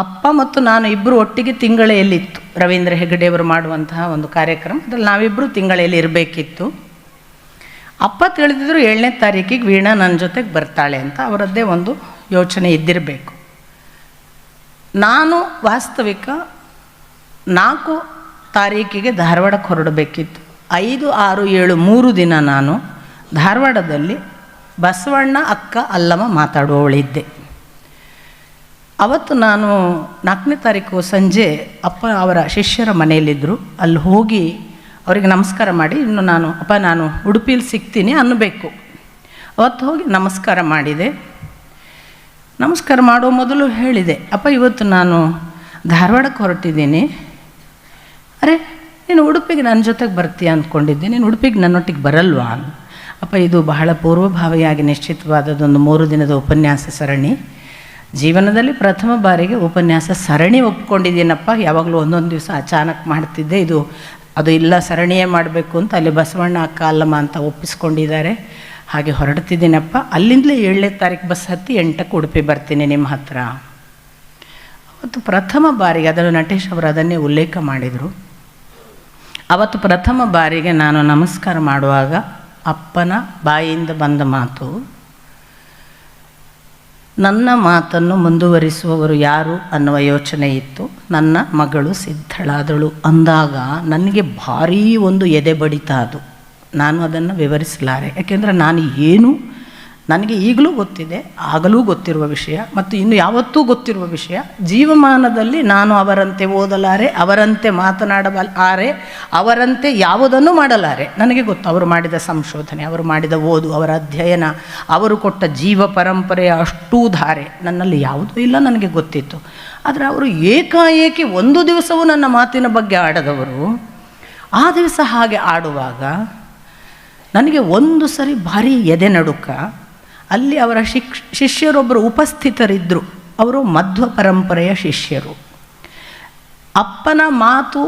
ಅಪ್ಪ ಮತ್ತು ನಾನು ಇಬ್ಬರು ಒಟ್ಟಿಗೆ ತಿಂಗಳೆಯಲ್ಲಿತ್ತು. ರವೀಂದ್ರ ಹೆಗಡೆಯವರು ಮಾಡುವಂತಹ ಒಂದು ಕಾರ್ಯಕ್ರಮ, ಅದರಲ್ಲಿ ನಾವಿಬ್ಬರು ತಿಂಗಳೆಯಲ್ಲಿ ಇರಬೇಕಿತ್ತು. ಅಪ್ಪ ತಿಳಿದಿದ್ರು 7ನೇ ತಾರೀಕಿಗೆ ವೀಣಾ ನನ್ನ ಜೊತೆಗೆ ಬರ್ತಾಳೆ ಅಂತ. ಅವರದ್ದೇ ಒಂದು ಯೋಚನೆ ಇದ್ದಿರಬೇಕು. ನಾನು ವಾಸ್ತವಿಕ 4 ತಾರೀಕಿಗೆ ಧಾರವಾಡಕ್ಕೆ ಹೊರಡಬೇಕಿತ್ತು. 5, 6, 7 3 ದಿನ ನಾನು ಧಾರವಾಡದಲ್ಲಿ ಬಸವಣ್ಣ ಅಕ್ಕ ಅಲ್ಲಮ್ಮ ಮಾತಾಡುವವಳಿದ್ದೆ. ಅವತ್ತು ನಾನು 4ನೇ ತಾರೀಕು ಸಂಜೆ ಅಪ್ಪ ಅವರ ಶಿಷ್ಯರ ಮನೆಯಲ್ಲಿದ್ದರು. ಅಲ್ಲಿ ಹೋಗಿ ಅವರಿಗೆ ನಮಸ್ಕಾರ ಮಾಡಿ ಇನ್ನು ನಾನು ಉಡುಪಿಲಿ ಸಿಗ್ತೀನಿ ಅನ್ನಬೇಕು. ಅವತ್ತು ಹೋಗಿ ನಮಸ್ಕಾರ ಮಾಡಿದೆ. ನಮಸ್ಕಾರ ಮಾಡೋ ಮೊದಲು ಹೇಳಿದೆ, ಅಪ್ಪ ಇವತ್ತು ನಾನು ಧಾರವಾಡಕ್ಕೆ ಹೊರಟಿದ್ದೀನಿ. ಅರೆ ನೀನು ಉಡುಪಿಗೆ ನನ್ನ ಜೊತೆಗೆ ಬರ್ತೀಯ ಅಂದ್ಕೊಂಡಿದ್ದೆ, ನೀನು ಉಡುಪಿಗೆ ನನ್ನೊಟ್ಟಿಗೆ ಬರಲ್ವಾ? ಅಪ್ಪ ಇದು ಬಹಳ ಪೂರ್ವಭಾವಿಯಾಗಿ ನಿಶ್ಚಿತವಾದದ್ದೊಂದು 3 ದಿನದ ಉಪನ್ಯಾಸ ಸರಣಿ. ಜೀವನದಲ್ಲಿ ಪ್ರಥಮ ಬಾರಿಗೆ ಉಪನ್ಯಾಸ ಸರಣಿ ಒಪ್ಕೊಂಡಿದ್ದೀನಪ್ಪ. ಯಾವಾಗಲೂ ಒಂದೊಂದು ದಿವಸ ಅಚಾನಕ್ ಮಾಡ್ತಿದ್ದೆ, ಅದು ಇಲ್ಲ ಸರಣಿಯೇ ಮಾಡಬೇಕು ಅಂತ ಅಲ್ಲಿ ಬಸವಣ್ಣ ಅಕ್ಕ ಅಲ್ಲಮ್ಮ ಅಂತ ಒಪ್ಪಿಸ್ಕೊಂಡಿದ್ದಾರೆ. ಹಾಗೆ ಹೊರಡ್ತಿದ್ದೀನಪ್ಪ. ಅಲ್ಲಿಂದಲೇ 7ನೇ ತಾರೀಕು ಬಸ್ ಹತ್ತಿ 8ಕ್ಕೆ ಉಡುಪಿ ಬರ್ತೀನಿ ನಿಮ್ಮ ಹತ್ರ. ಅವತ್ತು ಪ್ರಥಮ ಬಾರಿಗೆ ಅದನ್ನು ನಟೇಶ್ ಅವರು ಅದನ್ನೇ ಉಲ್ಲೇಖ ಮಾಡಿದರು. ಅವತ್ತು ಪ್ರಥಮ ಬಾರಿಗೆ ನಾನು ನಮಸ್ಕಾರ ಮಾಡುವಾಗ ಅಪ್ಪನ ಬಾಯಿಯಿಂದ ಬಂದ ಮಾತು, ನನ್ನ ಮಾತನ್ನು ಮುಂದುವರಿಸುವವರು ಯಾರು ಅನ್ನುವ ಯೋಚನೆ ಇತ್ತು. ನನ್ನ ಮಗಳು ಸಿದ್ಧಳಾದಳು ಅಂದಾಗ ನನಗೆ ಭಾರೀ ಒಂದು ಎದೆ ಬಡಿತ. ಅದು ನಾನು ಅದನ್ನು ವಿವರಿಸಲಾರೆ. ಯಾಕೆಂದರೆ ನನಗೆ ಈಗಲೂ ಗೊತ್ತಿದೆ, ಆಗಲೂ ಗೊತ್ತಿರುವ ವಿಷಯ ಮತ್ತು ಇನ್ನು ಯಾವತ್ತೂ ಗೊತ್ತಿರುವ ವಿಷಯ. ಜೀವಮಾನದಲ್ಲಿ ನಾನು ಅವರಂತೆ ಓದಲಾರೆ, ಅವರಂತೆ ಮಾತನಾಡಲಾರೆ, ಅವರಂತೆ ಯಾವುದನ್ನು ಮಾಡಲಾರೆ. ನನಗೆ ಗೊತ್ತು ಅವರು ಮಾಡಿದ ಸಂಶೋಧನೆ, ಅವರು ಮಾಡಿದ ಓದು, ಅವರ ಅಧ್ಯಯನ, ಅವರು ಕೊಟ್ಟ ಜೀವ ಪರಂಪರೆಯ ಅಷ್ಟೂ ಧಾರೆ ನನ್ನಲ್ಲಿ ಯಾವುದೂ ಇಲ್ಲ, ನನಗೆ ಗೊತ್ತಿತ್ತು. ಆದರೆ ಅವರು ಏಕಾಏಕಿ ಒಂದು ದಿವಸವೂ ನನ್ನ ಮಾತಿನ ಬಗ್ಗೆ ಆಡದವರು. ಆ ದಿವಸ ಹಾಗೆ ಆಡುವಾಗ ನನಗೆ ಒಂದು ಸರಿ ಭಾರಿ ಎದೆ ನಡುಕ. ಅಲ್ಲಿ ಅವರ ಶಿಷ್ಯರೊಬ್ಬರು ಉಪಸ್ಥಿತರಿದ್ದರು. ಅವರು ಮಧ್ವ ಪರಂಪರೆಯ ಶಿಷ್ಯರು. ಅಪ್ಪನ ಮಾತು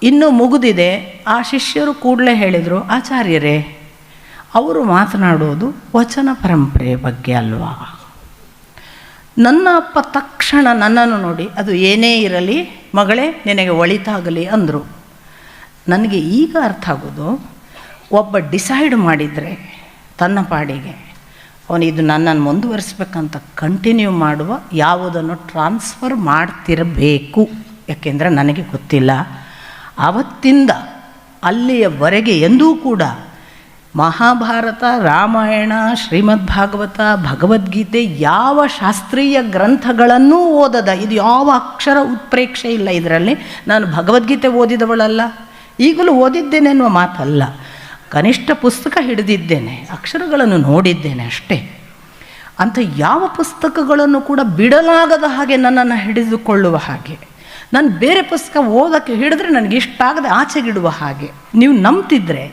ಇನ್ನೂ ಮುಗಿದಿದೆ. ಆ ಶಿಷ್ಯರು ಕೂಡಲೇ ಹೇಳಿದರು, ಆಚಾರ್ಯರೇ ಅವರು ಮಾತನಾಡೋದು ವಚನ ಪರಂಪರೆಯ ಬಗ್ಗೆ ಅಲ್ವಾ? ನನ್ನ ಅಪ್ಪ ತಕ್ಷಣ ನನ್ನನ್ನು ನೋಡಿ, ಅದು ಏನೇ ಇರಲಿ ಮಗಳೇ ನಿನಗೆ ಒಳಿತಾಗಲಿ ಅಂದರು. ನನಗೆ ಈಗ ಅರ್ಥ ಆಗೋದು, ಒಬ್ಬ ಡಿಸೈಡ್ ಮಾಡಿದರೆ ತನ್ನ ಪಾಡಿಗೆ ಅವನು ಇದು ನನ್ನನ್ನು ಮುಂದುವರಿಸ್ಬೇಕಂತ ಕಂಟಿನ್ಯೂ ಮಾಡುವ, ಯಾವುದನ್ನು ಟ್ರಾನ್ಸ್ಫರ್ ಮಾಡ್ತಿರಬೇಕು. ಯಾಕೆಂದರೆ ನನಗೆ ಗೊತ್ತಿಲ್ಲ ಆವತ್ತಿಂದ ಅಲ್ಲಿಯವರೆಗೆ ಎಂದೂ ಕೂಡ ಮಹಾಭಾರತ, ರಾಮಾಯಣ, ಶ್ರೀಮದ್ ಭಾಗವತ, ಭಗವದ್ಗೀತೆ ಯಾವ ಶಾಸ್ತ್ರೀಯ ಗ್ರಂಥಗಳನ್ನೂ ಓದದ, ಇದು ಯಾವ ಅಕ್ಷರ ಉತ್ಪ್ರೇಕ್ಷೆ ಇಲ್ಲ ಇದರಲ್ಲಿ. ನಾನು ಭಗವದ್ಗೀತೆ ಓದಿದವಳಲ್ಲ, ಈಗಲೂ ಓದಿದ್ದೇನೆ ಅನ್ನುವ ಮಾತಲ್ಲ. ಕನಿಷ್ಠ ಪುಸ್ತಕ ಹಿಡಿದಿದ್ದೇನೆ, ಅಕ್ಷರಗಳನ್ನು ನೋಡಿದ್ದೇನೆ ಅಷ್ಟೇ. ಅಂಥ ಯಾವ ಪುಸ್ತಕಗಳನ್ನು ಕೂಡ ಬಿಡಲಾಗದ ಹಾಗೆ ನನ್ನನ್ನು ಹಿಡಿದುಕೊಳ್ಳುವ ಹಾಗೆ ನಾನು ಬೇರೆ ಪುಸ್ತಕ ಓದೋಕ್ಕೆ ಹಿಡಿದ್ರೆ ನನಗೆ ಇಷ್ಟ ಆಗದೆ ಆಚೆಗಿಡುವ ಹಾಗೆ. ನೀವು ನಂಬ್ತಿದ್ರೆ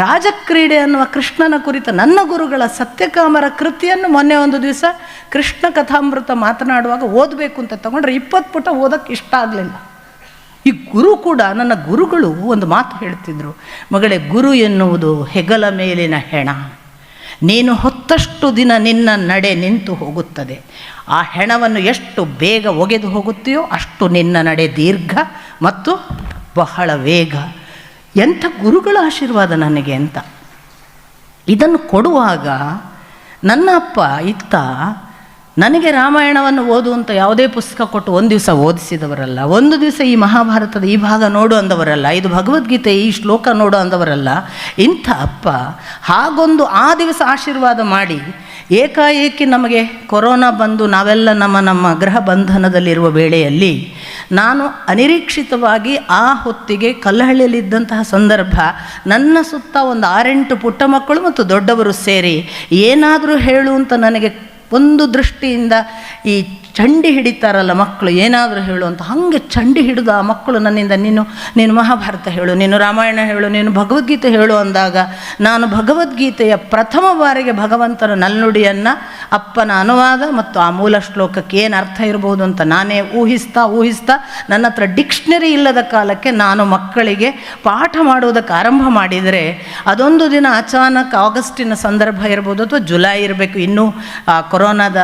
ರಾಜಕ್ರೀಡೆ ಅನ್ನುವ ಕೃಷ್ಣನ ಕುರಿತ ನನ್ನ ಗುರುಗಳ ಸತ್ಯಕಾಮರ ಕೃತಿಯನ್ನು ಮೊನ್ನೆ ಒಂದು ದಿವಸ ಕೃಷ್ಣ ಕಥಾಮೃತ ಮಾತನಾಡುವಾಗ ಓದಬೇಕು ಅಂತ ತಗೊಂಡ್ರೆ 20 ಪುಟ ಓದೋಕ್ಕೆ ಇಷ್ಟ ಆಗಲಿಲ್ಲ. ಈ ಗುರು ಕೂಡ, ನನ್ನ ಗುರುಗಳು ಒಂದು ಮಾತು ಹೇಳ್ತಿದ್ರು, ಮಗಳೇ, ಗುರು ಎನ್ನುವುದು ಹೆಗಲ ಮೇಲಿನ ಹೆಣ, ನೀನು ಹೊತ್ತಷ್ಟು ದಿನ ನಿನ್ನ ನಡೆ ನಿಂತು ಹೋಗುತ್ತದೆ. ಆ ಹೆಣವನ್ನು ಎಷ್ಟು ಬೇಗ ಒಗೆದು ಹೋಗುತ್ತೆಯೋ ಅಷ್ಟು ನಿನ್ನ ನಡೆ ದೀರ್ಘ ಮತ್ತು ಬಹಳ ವೇಗ. ಎಂಥ ಗುರುಗಳ ಆಶೀರ್ವಾದ ನನಗೆ ಅಂತ. ಇದನ್ನು ಕೊಡುವಾಗ ನನ್ನ ಅಪ್ಪ ಇತ್ತ ನನಗೆ ರಾಮಾಯಣವನ್ನು ಓದು ಅಂತ ಯಾವುದೇ ಪುಸ್ತಕ ಕೊಟ್ಟು ಒಂದು ದಿವಸ ಓದಿಸಿದವರಲ್ಲ, ಒಂದು ದಿವಸ ಈ ಮಹಾಭಾರತದ ಈ ಭಾಗ ನೋಡು ಅಂದವರಲ್ಲ, ಇದು ಭಗವದ್ಗೀತೆ ಈ ಶ್ಲೋಕ ನೋಡು ಅಂದವರಲ್ಲ. ಇಂಥ ಅಪ್ಪ ಹಾಗೊಂದು ಆ ದಿವಸ ಆಶೀರ್ವಾದ ಮಾಡಿ ಏಕಾಏಕಿ ನಮಗೆ ಕೊರೋನಾ ಬಂದು ನಾವೆಲ್ಲ ನಮ್ಮ ಗೃಹ ಬಂಧನದಲ್ಲಿರುವ ವೇಳೆಯಲ್ಲಿ ನಾನು ಅನಿರೀಕ್ಷಿತವಾಗಿ ಆ ಹೊತ್ತಿಗೆ ಕಲ್ಲಹಳ್ಳಿಯಲ್ಲಿದ್ದಂತಹ ಸಂದರ್ಭ, ನನ್ನ ಸುತ್ತ ಒಂದು 6-8 ಪುಟ್ಟ ಮಕ್ಕಳು ಮತ್ತು ದೊಡ್ಡವರು ಸೇರಿ ಏನಾದರೂ ಹೇಳು ಅಂತ ನನಗೆ ಒಂದು ದೃಷ್ಟಿಯಿಂದ ಈ ಚಂಡಿ ಹಿಡಿತಾರಲ್ಲ ಮಕ್ಕಳು, ಏನಾದರೂ ಹೇಳು ಅಂತ, ಹಾಗೆ ಚಂಡಿ ಹಿಡಿದು ಆ ಮಕ್ಕಳು ನನ್ನಿಂದ ನೀನು ಮಹಾಭಾರತ ಹೇಳು, ನೀನು ರಾಮಾಯಣ ಹೇಳು, ನೀನು ಭಗವದ್ಗೀತೆ ಹೇಳು ಅಂದಾಗ ನಾನು ಭಗವದ್ಗೀತೆಯ ಪ್ರಥಮ ಬಾರಿಗೆ ಭಗವಂತನ ನಲ್ನುಡಿಯನ್ನು ಅಪ್ಪನ ಅನುವಾದ ಮತ್ತು ಆ ಮೂಲ ಶ್ಲೋಕಕ್ಕೆ ಏನು ಅರ್ಥ ಇರಬಹುದು ಅಂತ ನಾನೇ ಊಹಿಸ್ತಾ ನನ್ನ ಹತ್ರ ಡಿಕ್ಷನರಿ ಇಲ್ಲದ ಕಾಲಕ್ಕೆ ನಾನು ಮಕ್ಕಳಿಗೆ ಪಾಠ ಮಾಡುವುದಕ್ಕೆ ಆರಂಭ ಮಾಡಿದರೆ, ಅದೊಂದು ದಿನ ಅಚಾನಕ್ ಆಗಸ್ಟಿನ ಸಂದರ್ಭ ಇರ್ಬೋದು ಅಥವಾ ಜುಲೈ ಇರಬೇಕು, ಇನ್ನೂ ಕೊರೋನಾದ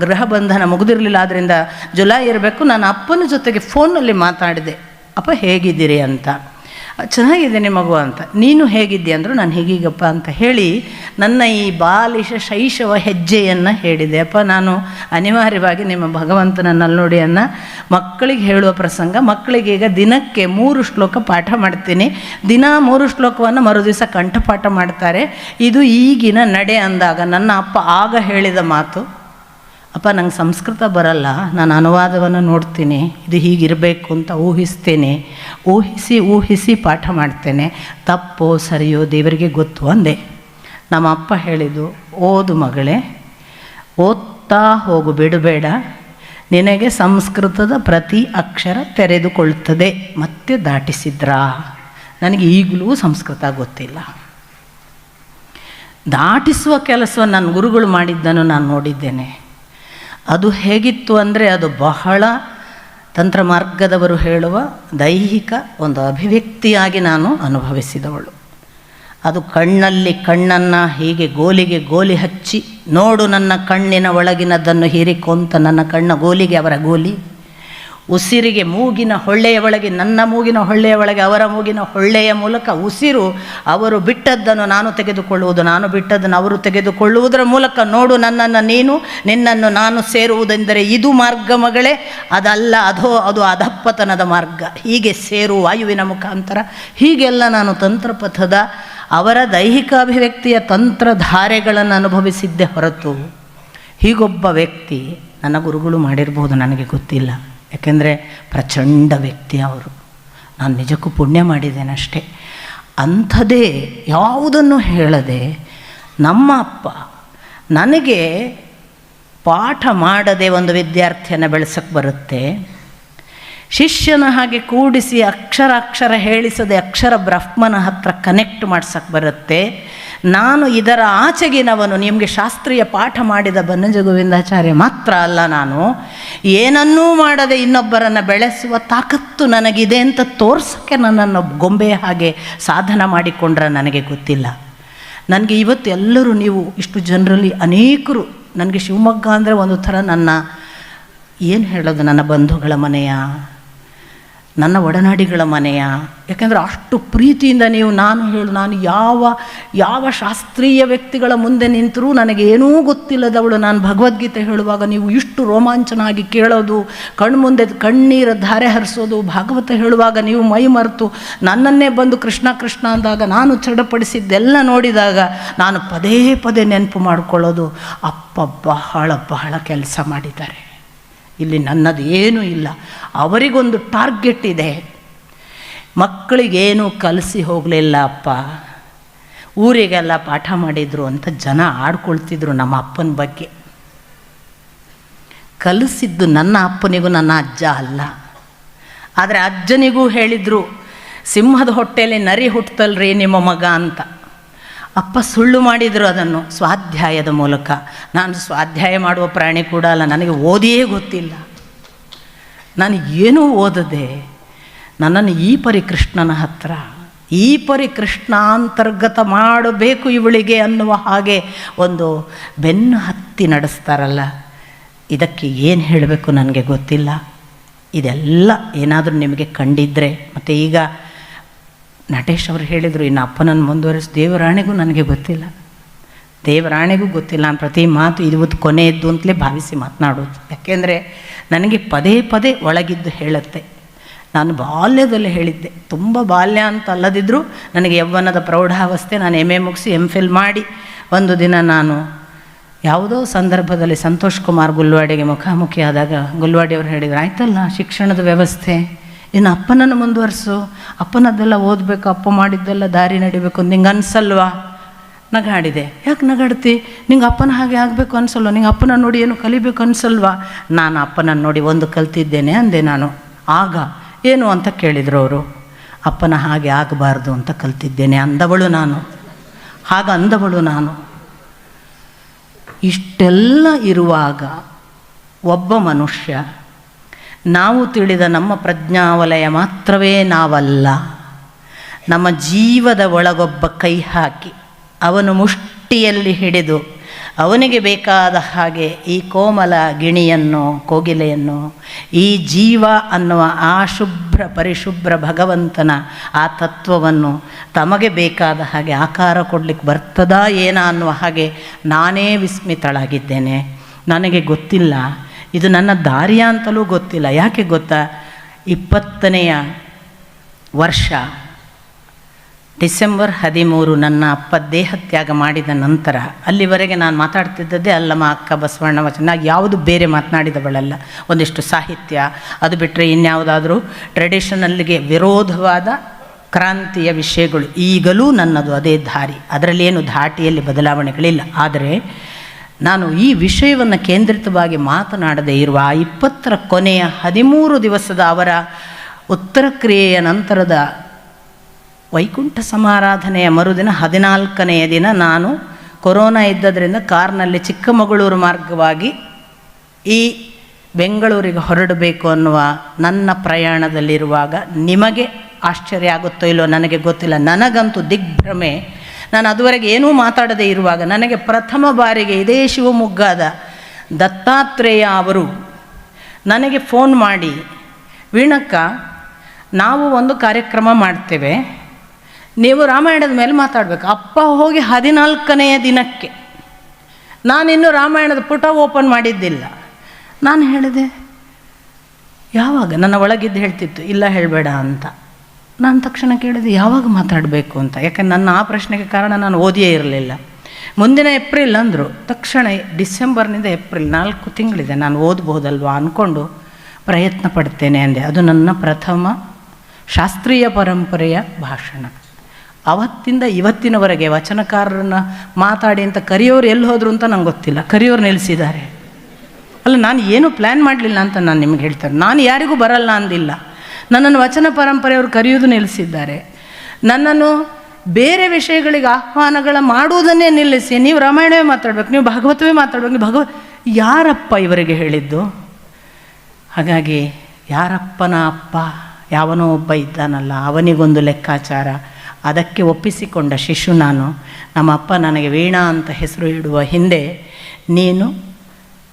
ಗೃಹ ಬಂಧನ ಮುಗಿದಿರಲಿಲ್ಲ, ಆದ್ದರಿಂದ ಜುಲೈ ಇರಬೇಕು. ನಾನು ಅಪ್ಪನ ಜೊತೆಗೆ ಫೋನಲ್ಲಿ ಮಾತಾಡಿದೆ, ಅಪ್ಪ ಹೇಗಿದ್ದೀರಿ ಅಂತ. ಚೆನ್ನಾಗಿದ್ದೀನಿ ಮಗು ಅಂತ. ನೀನು ಹೇಗಿದ್ದೀಯ ಅಂದರು. ನಾನು ಹೇಗೀಗಪ್ಪ ಅಂತ ಹೇಳಿ ನನ್ನ ಈ ಬಾಲಿಶ ಶೈಶವ ಹೆಜ್ಜೆಯನ್ನು ಹೇಳಿದೆ. ಅಪ್ಪ, ನಾನು ಅನಿವಾರ್ಯವಾಗಿ ನಿಮ್ಮ ಭಗವಂತನ ನಲ್ನುಡಿಯನ್ನು ಮಕ್ಕಳಿಗೆ ಹೇಳುವ ಪ್ರಸಂಗ, ಮಕ್ಕಳಿಗೀಗ ದಿನಕ್ಕೆ 3 ಶ್ಲೋಕ ಪಾಠ ಮಾಡ್ತೀನಿ, ದಿನ 3 ಶ್ಲೋಕವನ್ನು ಮರುದಿವಸ ಕಂಠಪಾಠ ಮಾಡ್ತಾರೆ. ಇದು ಈಗಿನ ನಡೆ ಅಂದಾಗ ನನ್ನ ಅಪ್ಪ ಆಗ ಹೇಳಿದ ಮಾತು, ಅಪ್ಪ ನಂಗೆ ಸಂಸ್ಕೃತ ಬರಲ್ಲ, ನಾನು ಅನುವಾದವನ್ನು ನೋಡ್ತೀನಿ, ಇದು ಹೀಗಿರಬೇಕು ಅಂತ ಊಹಿಸ್ತೇನೆ, ಊಹಿಸಿ ಪಾಠ ಮಾಡ್ತೇನೆ, ತಪ್ಪೋ ಸರಿಯೋ ದೇವರಿಗೆ ಗೊತ್ತು ಅಂದೆ. ನಮ್ಮ ಅಪ್ಪ ಹೇಳಿದ್ದು, ಓದು ಮಗಳೇ, ಓದ್ತಾ ಹೋಗು, ಬಿಡಬೇಡ, ನಿನಗೆ ಸಂಸ್ಕೃತದ ಪ್ರತಿ ಅಕ್ಷರ ತೆರೆದುಕೊಳ್ಳುತ್ತದೆ. ಮತ್ತೆ ದಾಟಿಸಿದ್ರಾ? ನನಗೆ ಈಗಲೂ ಸಂಸ್ಕೃತ ಗೊತ್ತಿಲ್ಲ. ದಾಟಿಸುವ ಕೆಲಸವನ್ನು ನನ್ನ ಗುರುಗಳು ಮಾಡಿದ್ದನ್ನು ನಾನು ನೋಡಿದ್ದೇನೆ. ಅದು ಹೇಗಿತ್ತು ಅಂದರೆ, ಅದು ಬಹಳ ತಂತ್ರ ಮಾರ್ಗದವರು ಹೇಳುವ ದೈಹಿಕ ಒಂದು ಅಭಿವ್ಯಕ್ತಿಯಾಗಿ ನಾನು ಅನುಭವಿಸಿದವಳು. ಅದು ಕಣ್ಣಲ್ಲಿ ಕಣ್ಣನ್ನು ಹೀಗೆ ಗೋಲಿಗೆ ಗೋಲಿ ಹಚ್ಚಿ, ನೋಡು ನನ್ನ ಕಣ್ಣಿನ ಒಳಗಿನದನ್ನು ಹೀರಿಕೊಂತ, ನನ್ನ ಕಣ್ಣ ಗೋಲಿಗೆ ಅವರ ಗೋಲಿ, ಉಸಿರಿಗೆ ಮೂಗಿನ ಹೊಳ್ಳೆಯ ಒಳಗೆ ನನ್ನ ಮೂಗಿನ ಹೊಳ್ಳೆಯ ಒಳಗೆ ಅವರ ಮೂಗಿನ ಹೊಳ್ಳೆಯ ಮೂಲಕ ಉಸಿರು, ಅವರು ಬಿಟ್ಟದ್ದನ್ನು ನಾನು ತೆಗೆದುಕೊಳ್ಳುವುದು, ನಾನು ಬಿಟ್ಟದ್ದನ್ನು ಅವರು ತೆಗೆದುಕೊಳ್ಳುವುದರ ಮೂಲಕ ನೋಡು ನನ್ನನ್ನು ನೀನು, ನಿನ್ನನ್ನು ನಾನು ಸೇರುವುದೆಂದರೆ ಇದು ಮಾರ್ಗ ಮಗಳೇ, ಅದಲ್ಲ ಅದು ಅಧಪ್ಪತನದ ಮಾರ್ಗ, ಹೀಗೆ ಸೇರು ವಾಯುವಿನ ಮುಖಾಂತರ. ಹೀಗೆಲ್ಲ ನಾನು ತಂತ್ರಪಥದ ಅವರ ದೈಹಿಕ ಅಭಿವ್ಯಕ್ತಿಯ ತಂತ್ರಧಾರೆಗಳನ್ನು ಅನುಭವಿಸಿದ್ದೇ ಹೊರತು ಹೀಗೊಬ್ಬ ವ್ಯಕ್ತಿ ನನ್ನ ಗುರುಗಳು ಮಾಡಿರ್ಬೋದು, ನನಗೆ ಗೊತ್ತಿಲ್ಲ. ಯಾಕೆಂದರೆ ಪ್ರಚಂಡ ವ್ಯಕ್ತಿ ಅವರು. ನಾನು ನಿಜಕ್ಕೂ ಪುಣ್ಯ ಮಾಡಿದ್ದೇನೆ ಅಷ್ಟೇ. ಅಂಥದ್ದೇ ಯಾವುದನ್ನು ಹೇಳದೆ ನಮ್ಮ ಅಪ್ಪ ನನಗೆ ಪಾಠ ಮಾಡದೆ ಒಂದು ವಿದ್ಯಾರ್ಥಿಯನ್ನು ಬೆಳೆಸೋಕ್ಕೆ ಬರುತ್ತೆ, ಶಿಷ್ಯನ ಹಾಗೆ ಕೂಡಿಸಿ ಅಕ್ಷರ ಹೇಳಿಸದೆ ಅಕ್ಷರ ಬ್ರಹ್ಮನ ಹತ್ರ ಕನೆಕ್ಟ್ ಮಾಡ್ಸೋಕ್ಕೆ ಬರುತ್ತೆ. ನಾನು ಇದರ ಆಚೆಗಿನವನು, ನಿಮಗೆ ಶಾಸ್ತ್ರೀಯ ಪಾಠ ಮಾಡಿದ ಬನ್ನಂಜ ಗೋವಿಂದಾಚಾರ್ಯ ಮಾತ್ರ ಅಲ್ಲ, ನಾನು ಏನನ್ನೂ ಮಾಡದೆ ಇನ್ನೊಬ್ಬರನ್ನು ಬೆಳೆಸುವ ತಾಕತ್ತು ನನಗಿದೆ ಅಂತ ತೋರ್ಸೋಕ್ಕೆ ನನ್ನನ್ನು ಗೊಂಬೆಯ ಹಾಗೆ ಸಾಧನ ಮಾಡಿಕೊಂಡ್ರೆ ನನಗೆ ಗೊತ್ತಿಲ್ಲ. ನನಗೆ ಇವತ್ತು ಎಲ್ಲರೂ, ನೀವು ಇಷ್ಟು ಜನರಲ್ಲಿ ಅನೇಕರು, ನನಗೆ ಶಿವಮೊಗ್ಗ ಅಂದರೆ ಒಂದು ಥರ ನನ್ನ ಏನು ಹೇಳೋದು, ನನ್ನ ಬಂಧುಗಳ ಮನೆಯ, ನನ್ನ ಒಡನಾಡಿಗಳ ಮನೆಯ. ಯಾಕೆಂದರೆ ಅಷ್ಟು ಪ್ರೀತಿಯಿಂದ ನಾನು ಯಾವ ಶಾಸ್ತ್ರೀಯ ವ್ಯಕ್ತಿಗಳ ಮುಂದೆ ನಿಂತರೂ ನನಗೆ ಏನೂ ಗೊತ್ತಿಲ್ಲದವಳು ನಾನು ಭಗವದ್ಗೀತೆ ಹೇಳುವಾಗ ನೀವು ಇಷ್ಟು ರೋಮಾಂಚನ ಆಗಿ ಕೇಳೋದು, ಕಣ್ಮುಂದೆ ಕಣ್ಣೀರ ಧಾರೆ ಹರಿಸೋದು, ಭಾಗವತ ಹೇಳುವಾಗ ನೀವು ಮೈ ಮರೆತು ನನ್ನನ್ನೇ ಬಂದು ಕೃಷ್ಣ ಕೃಷ್ಣ ಅಂದಾಗ ನಾನು ಚಡಪಡಿಸಿದ್ದೆಲ್ಲ ನೋಡಿದಾಗ ನಾನು ಪದೇ ನೆನಪು ಮಾಡಿಕೊಳ್ಳೋದು, ಅಪ್ಪ ಬಹಳ ಕೆಲಸ ಮಾಡಿದ್ದಾರೆ. ಇಲ್ಲಿ ನನ್ನದು ಏನೂ ಇಲ್ಲ, ಅವರಿಗೊಂದು ಟಾರ್ಗೆಟ್ ಇದೆ. ಮಕ್ಕಳಿಗೇನು ಕಲಿಸಿ ಹೋಗಲಿಲ್ಲ ಅಪ್ಪ, ಊರಿಗೆಲ್ಲ ಪಾಠ ಮಾಡಿದರು ಅಂತ ಜನ ಆಡ್ಕೊಳ್ತಿದ್ರು ನಮ್ಮ ಅಪ್ಪನ ಬಗ್ಗೆ. ಕಲಿಸಿದ್ದು ನನ್ನ ಅಪ್ಪನಿಗೂ ನನ್ನ ಅಜ್ಜ ಅಲ್ಲ, ಆದರೆ ಅಜ್ಜನಿಗೂ ಹೇಳಿದರು, ಸಿಂಹದ ಹೊಟ್ಟೆಯಲ್ಲಿ ನರಿ ಹುಟ್ಟತಲ್ರಿ ನಿಮ್ಮ ಮಗ ಅಂತ. ಅಪ್ಪ ಸುಳ್ಳು ಮಾಡಿದರು ಅದನ್ನು ಸ್ವಾಧ್ಯಾಯದ ಮೂಲಕ. ನಾನು ಸ್ವಾಧ್ಯಾಯ ಮಾಡುವ ಪ್ರಾಣಿ ಕೂಡ ಅಲ್ಲ, ನನಗೆ ಓದಿಯೇ ಗೊತ್ತಿಲ್ಲ. ನಾನು ಏನೂ ಓದದೆ ನನ್ನನ್ನು ಈ ಪರಿಕೃಷ್ಣನ ಹತ್ರ, ಈ ಪರಿಕೃಷ್ಣಾಂತರ್ಗತ ಮಾಡಬೇಕು ಇವಳಿಗೆ ಅನ್ನುವ ಹಾಗೆ ಒಂದು ಬೆನ್ನು ಹತ್ತಿ ನಡೆಸ್ತಾರಲ್ಲ, ಇದಕ್ಕೆ ಏನು ಹೇಳಬೇಕು ನನಗೆ ಗೊತ್ತಿಲ್ಲ. ಇದೆಲ್ಲ ಏನಾದರೂ ನಿಮಗೆ ಕಂಡಿದ್ದರೆ, ಮತ್ತು ಈಗ ನಟೇಶ್ ಅವರು ಹೇಳಿದರು, ಇನ್ನು ಅಪ್ಪನನ್ನು ಮುಂದುವರಿಸಿ ದೇವರಾಣೆಗೂ ನನಗೆ ಗೊತ್ತಿಲ್ಲ, ದೇವರಾಣೆಗೂ ಗೊತ್ತಿಲ್ಲ. ನಾನು ಪ್ರತಿ ಮಾತು ಇದು ಕೊನೆಯದ್ದು ಅಂತಲೇ ಭಾವಿಸಿ ಮಾತನಾಡೋದು. ಯಾಕೆಂದರೆ ನನಗೆ ಪದೇ ಪದೇ ಒಳಗಿದ್ದು ಹೇಳುತ್ತೆ. ನಾನು ಬಾಲ್ಯದಲ್ಲಿ ಹೇಳಿದ್ದೆ, ತುಂಬ ಬಾಲ್ಯ ಅಂತ ಅಲ್ಲದಿದ್ದರೂ ನನಗೆ ಯೌವನದ ಪ್ರೌಢಾವಸ್ಥೆ. ನಾನು MA ಮುಗಿಸಿ MPhil ಮಾಡಿ ಒಂದು ದಿನ ನಾನು ಯಾವುದೋ ಸಂದರ್ಭದಲ್ಲಿ ಸಂತೋಷ್ ಕುಮಾರ್ ಗುಲ್ವಾಡಿಗೆ ಮುಖಾಮುಖಿ ಆದಾಗ ಗುಲ್ವಾಡಿಯವರು ಹೇಳಿದರು, ಆಯ್ತಲ್ಲ ಶಿಕ್ಷಣದ ವ್ಯವಸ್ಥೆ, ಇನ್ನು ಅಪ್ಪನನ್ನು ಮುಂದುವರಿಸು, ಅಪ್ಪನದ್ದೆಲ್ಲ ಓದಬೇಕು, ಅಪ್ಪ ಮಾಡಿದ್ದೆಲ್ಲ ದಾರಿ ನಡಿಬೇಕು ಅಂತ ನಿಂಗೆ ಅನಿಸಲ್ವಾ? ನಗಾಡಿದೆ. ಯಾಕೆ ನಗಾಡ್ತಿ? ನಿಂಗೆ ಅಪ್ಪನ ಹಾಗೆ ಆಗಬೇಕು ಅನಿಸಲ್ವ? ನಿಂಗೆ ಅಪ್ಪನ ನೋಡಿ ಏನು ಕಲಿಬೇಕು ಅನಿಸಲ್ವಾ? ನಾನು ಅಪ್ಪನನ್ನು ನೋಡಿ ಒಂದು ಕಲ್ತಿದ್ದೇನೆ ಅಂದೆ ನಾನು. ಆಗ ಏನು ಅಂತ ಕೇಳಿದರು ಅವರು. ಅಪ್ಪನ ಹಾಗೆ ಆಗಬಾರ್ದು ಅಂತ ಕಲ್ತಿದ್ದೇನೆ ಅಂದವಳು ನಾನು. ಹಾಗೆ ಅಂದವಳು ನಾನು. ಇಷ್ಟೆಲ್ಲ ಇರುವಾಗ ಒಬ್ಬ ಮನುಷ್ಯ, ನಾವು ತಿಳಿದ ನಮ್ಮ ಪ್ರಜ್ಞಾವಲಯ ಮಾತ್ರವೇ ನಾವಲ್ಲ, ನಮ್ಮ ಜೀವದ ಒಳಗೊಬ್ಬ ಕೈ ಹಾಕಿ ಅವನು ಮುಷ್ಟಿಯಲ್ಲಿ ಹಿಡಿದು ಅವನಿಗೆ ಬೇಕಾದ ಹಾಗೆ ಈ ಕೋಮಲ ಗಿಣಿಯನ್ನು, ಕೋಗಿಲೆಯನ್ನು, ಈ ಜೀವ ಅನ್ನುವ ಆ ಶುಭ್ರ ಪರಿಶುಭ್ರ ಭಗವಂತನ ಆ ತತ್ವವನ್ನು ತಮಗೆ ಬೇಕಾದ ಹಾಗೆ ಆಕಾರ ಕೊಡಲಿಕ್ಕೆ ಬರ್ತದಾ ಏನ ಅನ್ನುವ ಹಾಗೆ ನಾನೇ ವಿಸ್ಮಿತಳಾಗಿದ್ದೇನೆ. ನನಗೆ ಗೊತ್ತಿಲ್ಲ, ಇದು ನನ್ನ ದಾರಿಯ ಅಂತಲೂ ಗೊತ್ತಿಲ್ಲ. ಯಾಕೆ ಗೊತ್ತಾ? 20ನೇ ವರ್ಷ ಡಿಸೆಂಬರ್ 13 ನನ್ನ ಅಪ್ಪ ದೇಹತ್ಯಾಗ ಮಾಡಿದ ನಂತರ ಅಲ್ಲಿವರೆಗೆ ನಾನು ಮಾತಾಡ್ತಿದ್ದದ್ದೇ ಅಲ್ಲಮ್ಮ ಅಕ್ಕ ಬಸವಣ್ಣ ವಚನ, ಯಾವುದು ಬೇರೆ ಮಾತನಾಡಿದವಳಲ್ಲ. ಒಂದಿಷ್ಟು ಸಾಹಿತ್ಯ, ಅದು ಬಿಟ್ಟರೆ ಇನ್ಯಾವುದಾದ್ರೂ ಟ್ರೆಡಿಷನಲ್ಗೆ ವಿರೋಧವಾದ ಕ್ರಾಂತಿಯ ವಿಷಯಗಳು. ಈಗಲೂ ನನ್ನದು ಅದೇ ದಾರಿ, ಅದರಲ್ಲೇನು ಧಾಟಿಯಲ್ಲಿ ಬದಲಾವಣೆಗಳಿಲ್ಲ. ಆದರೆ ನಾನು ಈ ವಿಷಯವನ್ನು ಕೇಂದ್ರಿತವಾಗಿ ಮಾತನಾಡದೇ ಇರುವ 20ರ ಕೊನೆಯ 13 ದಿವಸದ ಅವರ ಉತ್ತರ ಕ್ರಿಯೆಯ ನಂತರದ ವೈಕುಂಠ ಸಮಾರಾಧನೆಯ ಮರುದಿನ 14ನೆಯ ದಿನ ನಾನು ಕೊರೋನಾ ಇದ್ದದರಿಂದ ಕಾರ್ನಲ್ಲಿ ಚಿಕ್ಕಮಗಳೂರು ಮಾರ್ಗವಾಗಿ ಈ ಬೆಂಗಳೂರಿಗೆ ಹೊರಡಬೇಕು ಅನ್ನುವ ನನ್ನ ಪ್ರಯಾಣದಲ್ಲಿರುವಾಗ, ನಿಮಗೆ ಆಶ್ಚರ್ಯ ಆಗುತ್ತೋ ಇಲ್ಲೋ ನನಗೆ ಗೊತ್ತಿಲ್ಲ, ನನಗಂತೂ ದಿಗ್ಭ್ರಮೆ. ನಾನು ಅದುವರೆಗೆ ಏನೂ ಮಾತಾಡದೇ ಇರುವಾಗ ನನಗೆ ಪ್ರಥಮ ಬಾರಿಗೆ ಇದೇ ಶಿವಮೊಗ್ಗದ ದತ್ತಾತ್ರೇಯ ಅವರು ನನಗೆ ಫೋನ್ ಮಾಡಿ, ವೀಣಕ್ಕ, ನಾವು ಒಂದು ಕಾರ್ಯಕ್ರಮ ಮಾಡ್ತೇವೆ, ನೀವು ರಾಮಾಯಣದ ಮೇಲೆ ಮಾತಾಡಬೇಕು. ಅಪ್ಪ ಹೋಗಿ 14ನೆಯ ದಿನಕ್ಕೆ ನಾನಿನ್ನೂ ರಾಮಾಯಣದ ಪುಟ ಓಪನ್ ಮಾಡಿದ್ದಿಲ್ಲ. ನಾನು ಹೇಳಿದೆ, ಯಾವಾಗ? ನನ್ನ ಒಳಗಿದ್ದು ಹೇಳ್ತಿತ್ತು, ಇಲ್ಲ ಹೇಳಬೇಡ ಅಂತ. ನಾನು ತಕ್ಷಣ ಕೇಳಿದೆ, ಯಾವಾಗ ಮಾತಾಡಬೇಕು ಅಂತ. ಯಾಕಂದ್ರೆ ನನ್ನ ಆ ಪ್ರಶ್ನೆಗೆ ಕಾರಣ ನಾನು ಓದಿಯೇ ಇರಲಿಲ್ಲ. ಮುಂದಿನ ಏಪ್ರಿಲ್ ಅಂದರು. ತಕ್ಷಣ ಡಿಸೆಂಬರ್ನಿಂದ ಏಪ್ರಿಲ್ 4 ತಿಂಗಳಿದೆ, ನಾನು ಓದ್ಬೋದಲ್ವಾ ಅಂದ್ಕೊಂಡು ಪ್ರಯತ್ನ ಪಡ್ತೇನೆ ಅಂದೆ. ಅದು ನನ್ನ ಪ್ರಥಮ ಶಾಸ್ತ್ರೀಯ ಪರಂಪರೆಯ ಭಾಷಣ. ಅವತ್ತಿಂದ ಇವತ್ತಿನವರೆಗೆ ವಚನಕಾರರನ್ನು ಮಾತಾಡಿ ಅಂತ ಕರಿಯೋರು ಎಲ್ಲಿ ಹೋದರು ಅಂತ ನಂಗೆ ಗೊತ್ತಿಲ್ಲ, ಕರಿಯೋರು ನಿಲ್ಲಿಸಿದ್ದಾರೆ. ಅಲ್ಲ, ನಾನು ಏನೂ ಪ್ಲ್ಯಾನ್ ಮಾಡಲಿಲ್ಲ ಅಂತ ನಾನು ನಿಮಗೆ ಹೇಳ್ತಾರೆ. ನಾನು ಯಾರಿಗೂ ಬರಲ್ಲ ಅಂದಿಲ್ಲ. ನನ್ನನ್ನು ವಚನ ಪರಂಪರೆಯವರು ಕರೆಯೋದು ನಿಲ್ಲಿಸಿದ್ದಾರೆ. ನನ್ನನ್ನು ಬೇರೆ ವಿಷಯಗಳಿಗೆ ಆಹ್ವಾನಗಳ ಮಾಡುವುದನ್ನೇ ನಿಲ್ಲಿಸಿ, ನೀವು ರಾಮಾಯಣವೇ ಮಾತಾಡಬೇಕು, ನೀವು ಭಾಗವತವೇ ಮಾತಾಡಬೇಕು, ನೀವು ಯಾರಪ್ಪ ಇವರಿಗೆ ಹೇಳಿದ್ದು? ಹಾಗಾಗಿ ಯಾರಪ್ಪನ ಅಪ್ಪ ಯಾವನೋ ಒಬ್ಬ ಇದ್ದಾನಲ್ಲ, ಅವನಿಗೊಂದು ಲೆಕ್ಕಾಚಾರ, ಅದಕ್ಕೆ ಒಪ್ಪಿಸಿಕೊಂಡ ಶಿಶು ನಾನು. ನಮ್ಮಪ್ಪ ನನಗೆ ವೀಣಾ ಅಂತ ಹೆಸರು ಇಡುವ ಹಿಂದೆ, ನೀನು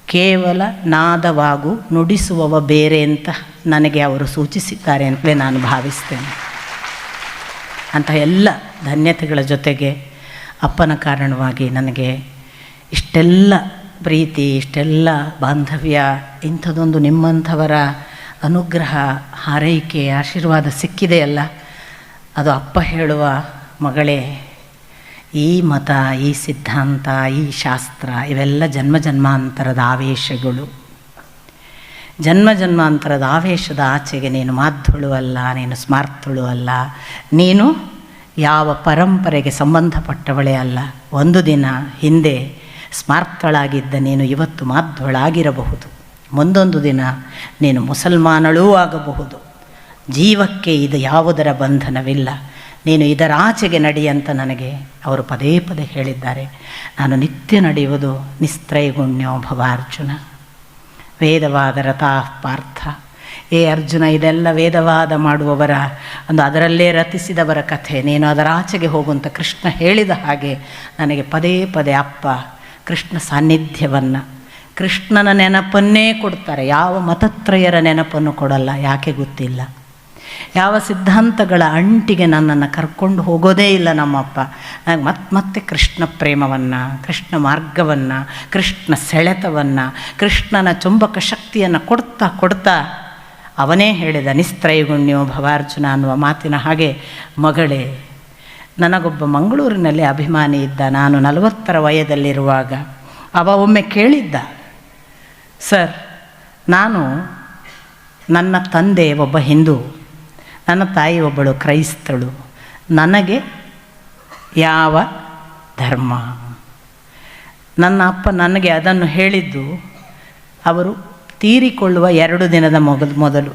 ಕೇವಲ ನಾದವಾಗು, ನುಡಿಸುವವ ಬೇರೆ ಅಂತ ನನಗೆ ಅವರು ಸೂಚಿಸಿದ್ದಾರೆ ಅಂತಲೇ ನಾನು ಭಾವಿಸ್ತೇನೆ. ಅಂಥ ಎಲ್ಲ ಧನ್ಯತೆಗಳ ಜೊತೆಗೆ ಅಪ್ಪನ ಕಾರಣವಾಗಿ ನನಗೆ ಇಷ್ಟೆಲ್ಲ ಪ್ರೀತಿ, ಇಷ್ಟೆಲ್ಲ ಬಾಂಧವ್ಯ, ಇಂಥದ್ದೊಂದು ನಿಮ್ಮಂಥವರ ಅನುಗ್ರಹ, ಹಾರೈಕೆ, ಆಶೀರ್ವಾದ ಸಿಕ್ಕಿದೆಯಲ್ಲ, ಅದು ಅಪ್ಪ ಹೇಳುವ, ಮಗಳೇ, ಈ ಮತ, ಈ ಸಿದ್ಧಾಂತ, ಈ ಶಾಸ್ತ್ರ ಇವೆಲ್ಲ ಜನ್ಮ ಜನ್ಮಾಂತರದ ಆವೇಶಗಳು. ಜನ್ಮ ಜನ್ಮಾಂತರದ ಆವೇಶದ ಆಚೆಗೆ ನೀನು ಮಾಧ್ಯಳು ಅಲ್ಲ, ನೀನು ಸ್ಮಾರ್ತಳು ಅಲ್ಲ, ನೀನು ಯಾವ ಪರಂಪರೆಗೆ ಸಂಬಂಧಪಟ್ಟವಳೇ ಅಲ್ಲ. ಒಂದು ದಿನ ಹಿಂದೆ ಸ್ಮಾರ್ತಳಾಗಿದ್ದ ನೀನು ಇವತ್ತು ಮಾಧ್ಯಳಾಗಿರಬಹುದು. ಮುಂದೊಂದು ದಿನ ನೀನು ಮುಸಲ್ಮಾನಳೂ ಆಗಬಹುದು. ಜೀವಕ್ಕೆ ಇದು ಯಾವುದರ ಬಂಧನವಿಲ್ಲ, ನೀನು ಇದರ ಆಚೆಗೆ ನಡಿ ಅಂತ ನನಗೆ ಅವರು ಪದೇ ಪದೇ ಹೇಳಿದ್ದಾರೆ. ನಾನು ನಿತ್ಯ ನಡೆಯುವುದು ನಿಸ್ತ್ರೈಗುಣ್ಯೋ ಭವ ಅರ್ಜುನ, ವೇದವಾದ ರಥಾಃ ಪಾರ್ಥ. ಏ ಅರ್ಜುನ, ಇದೆಲ್ಲ ವೇದವಾದ ಮಾಡುವವರ ಒಂದು ಅದರಲ್ಲೇ ರತಿಸಿದವರ ಕಥೆ, ನೀನು ಅದರ ಆಚೆಗೆ ಹೋಗುವಂತ ಕೃಷ್ಣ ಹೇಳಿದ ಹಾಗೆ ನನಗೆ ಪದೇ ಪದೇ ಅಪ್ಪ ಕೃಷ್ಣ ಸಾನ್ನಿಧ್ಯವನ್ನು, ಕೃಷ್ಣನ ನೆನಪನ್ನೇ ಕೊಡ್ತಾರೆ. ಯಾವ ಮತತ್ರಯರ ನೆನಪನ್ನು ಕೊಡಲ್ಲ. ಯಾಕೆ ಗೊತ್ತಿಲ್ಲ. ಯಾವ ಸಿದ್ಧಾಂತಗಳ ಅಂಟಿಗೆ ನನ್ನನ್ನು ಕರ್ಕೊಂಡು ಹೋಗೋದೇ ಇಲ್ಲ ನಮ್ಮಪ್ಪ. ನನಗೆ ಮತ್ತೆ ಕೃಷ್ಣ ಪ್ರೇಮವನ್ನು, ಕೃಷ್ಣ ಮಾರ್ಗವನ್ನು, ಕೃಷ್ಣ ಸೆಳೆತವನ್ನು, ಕೃಷ್ಣನ ಚುಂಬಕ ಶಕ್ತಿಯನ್ನು ಕೊಡ್ತಾ ಕೊಡ್ತಾ ಅವನೇ ಹೇಳಿದ ನಿಸ್ತ್ರೈಗುಣ್ಯೋ ಭವಾರ್ಜುನ ಅನ್ನುವ ಮಾತಿನ ಹಾಗೆ. ಮಗಳೇ, ನನಗೊಬ್ಬ ಮಂಗಳೂರಿನಲ್ಲಿ ಅಭಿಮಾನಿ ಇದ್ದ. ನಾನು 40ರ ವಯದಲ್ಲಿರುವಾಗ ಅವ ಒಮ್ಮೆ ಕೇಳಿದ್ದ, ಸರ್, ನನ್ನ ತಂದೆ ಒಬ್ಬ ಹಿಂದೂ, ನನ್ನ ತಾಯಿ ಒಬ್ಬಳು ಕ್ರೈಸ್ತಳು, ನನಗೆ ಯಾವ ಧರ್ಮ? ನನ್ನ ಅಪ್ಪ ನನಗೆ ಅದನ್ನು ಹೇಳಿದ್ದು ಅವರು ತೀರಿಕೊಳ್ಳುವ 2 ದಿನದ ಮೊದಲು.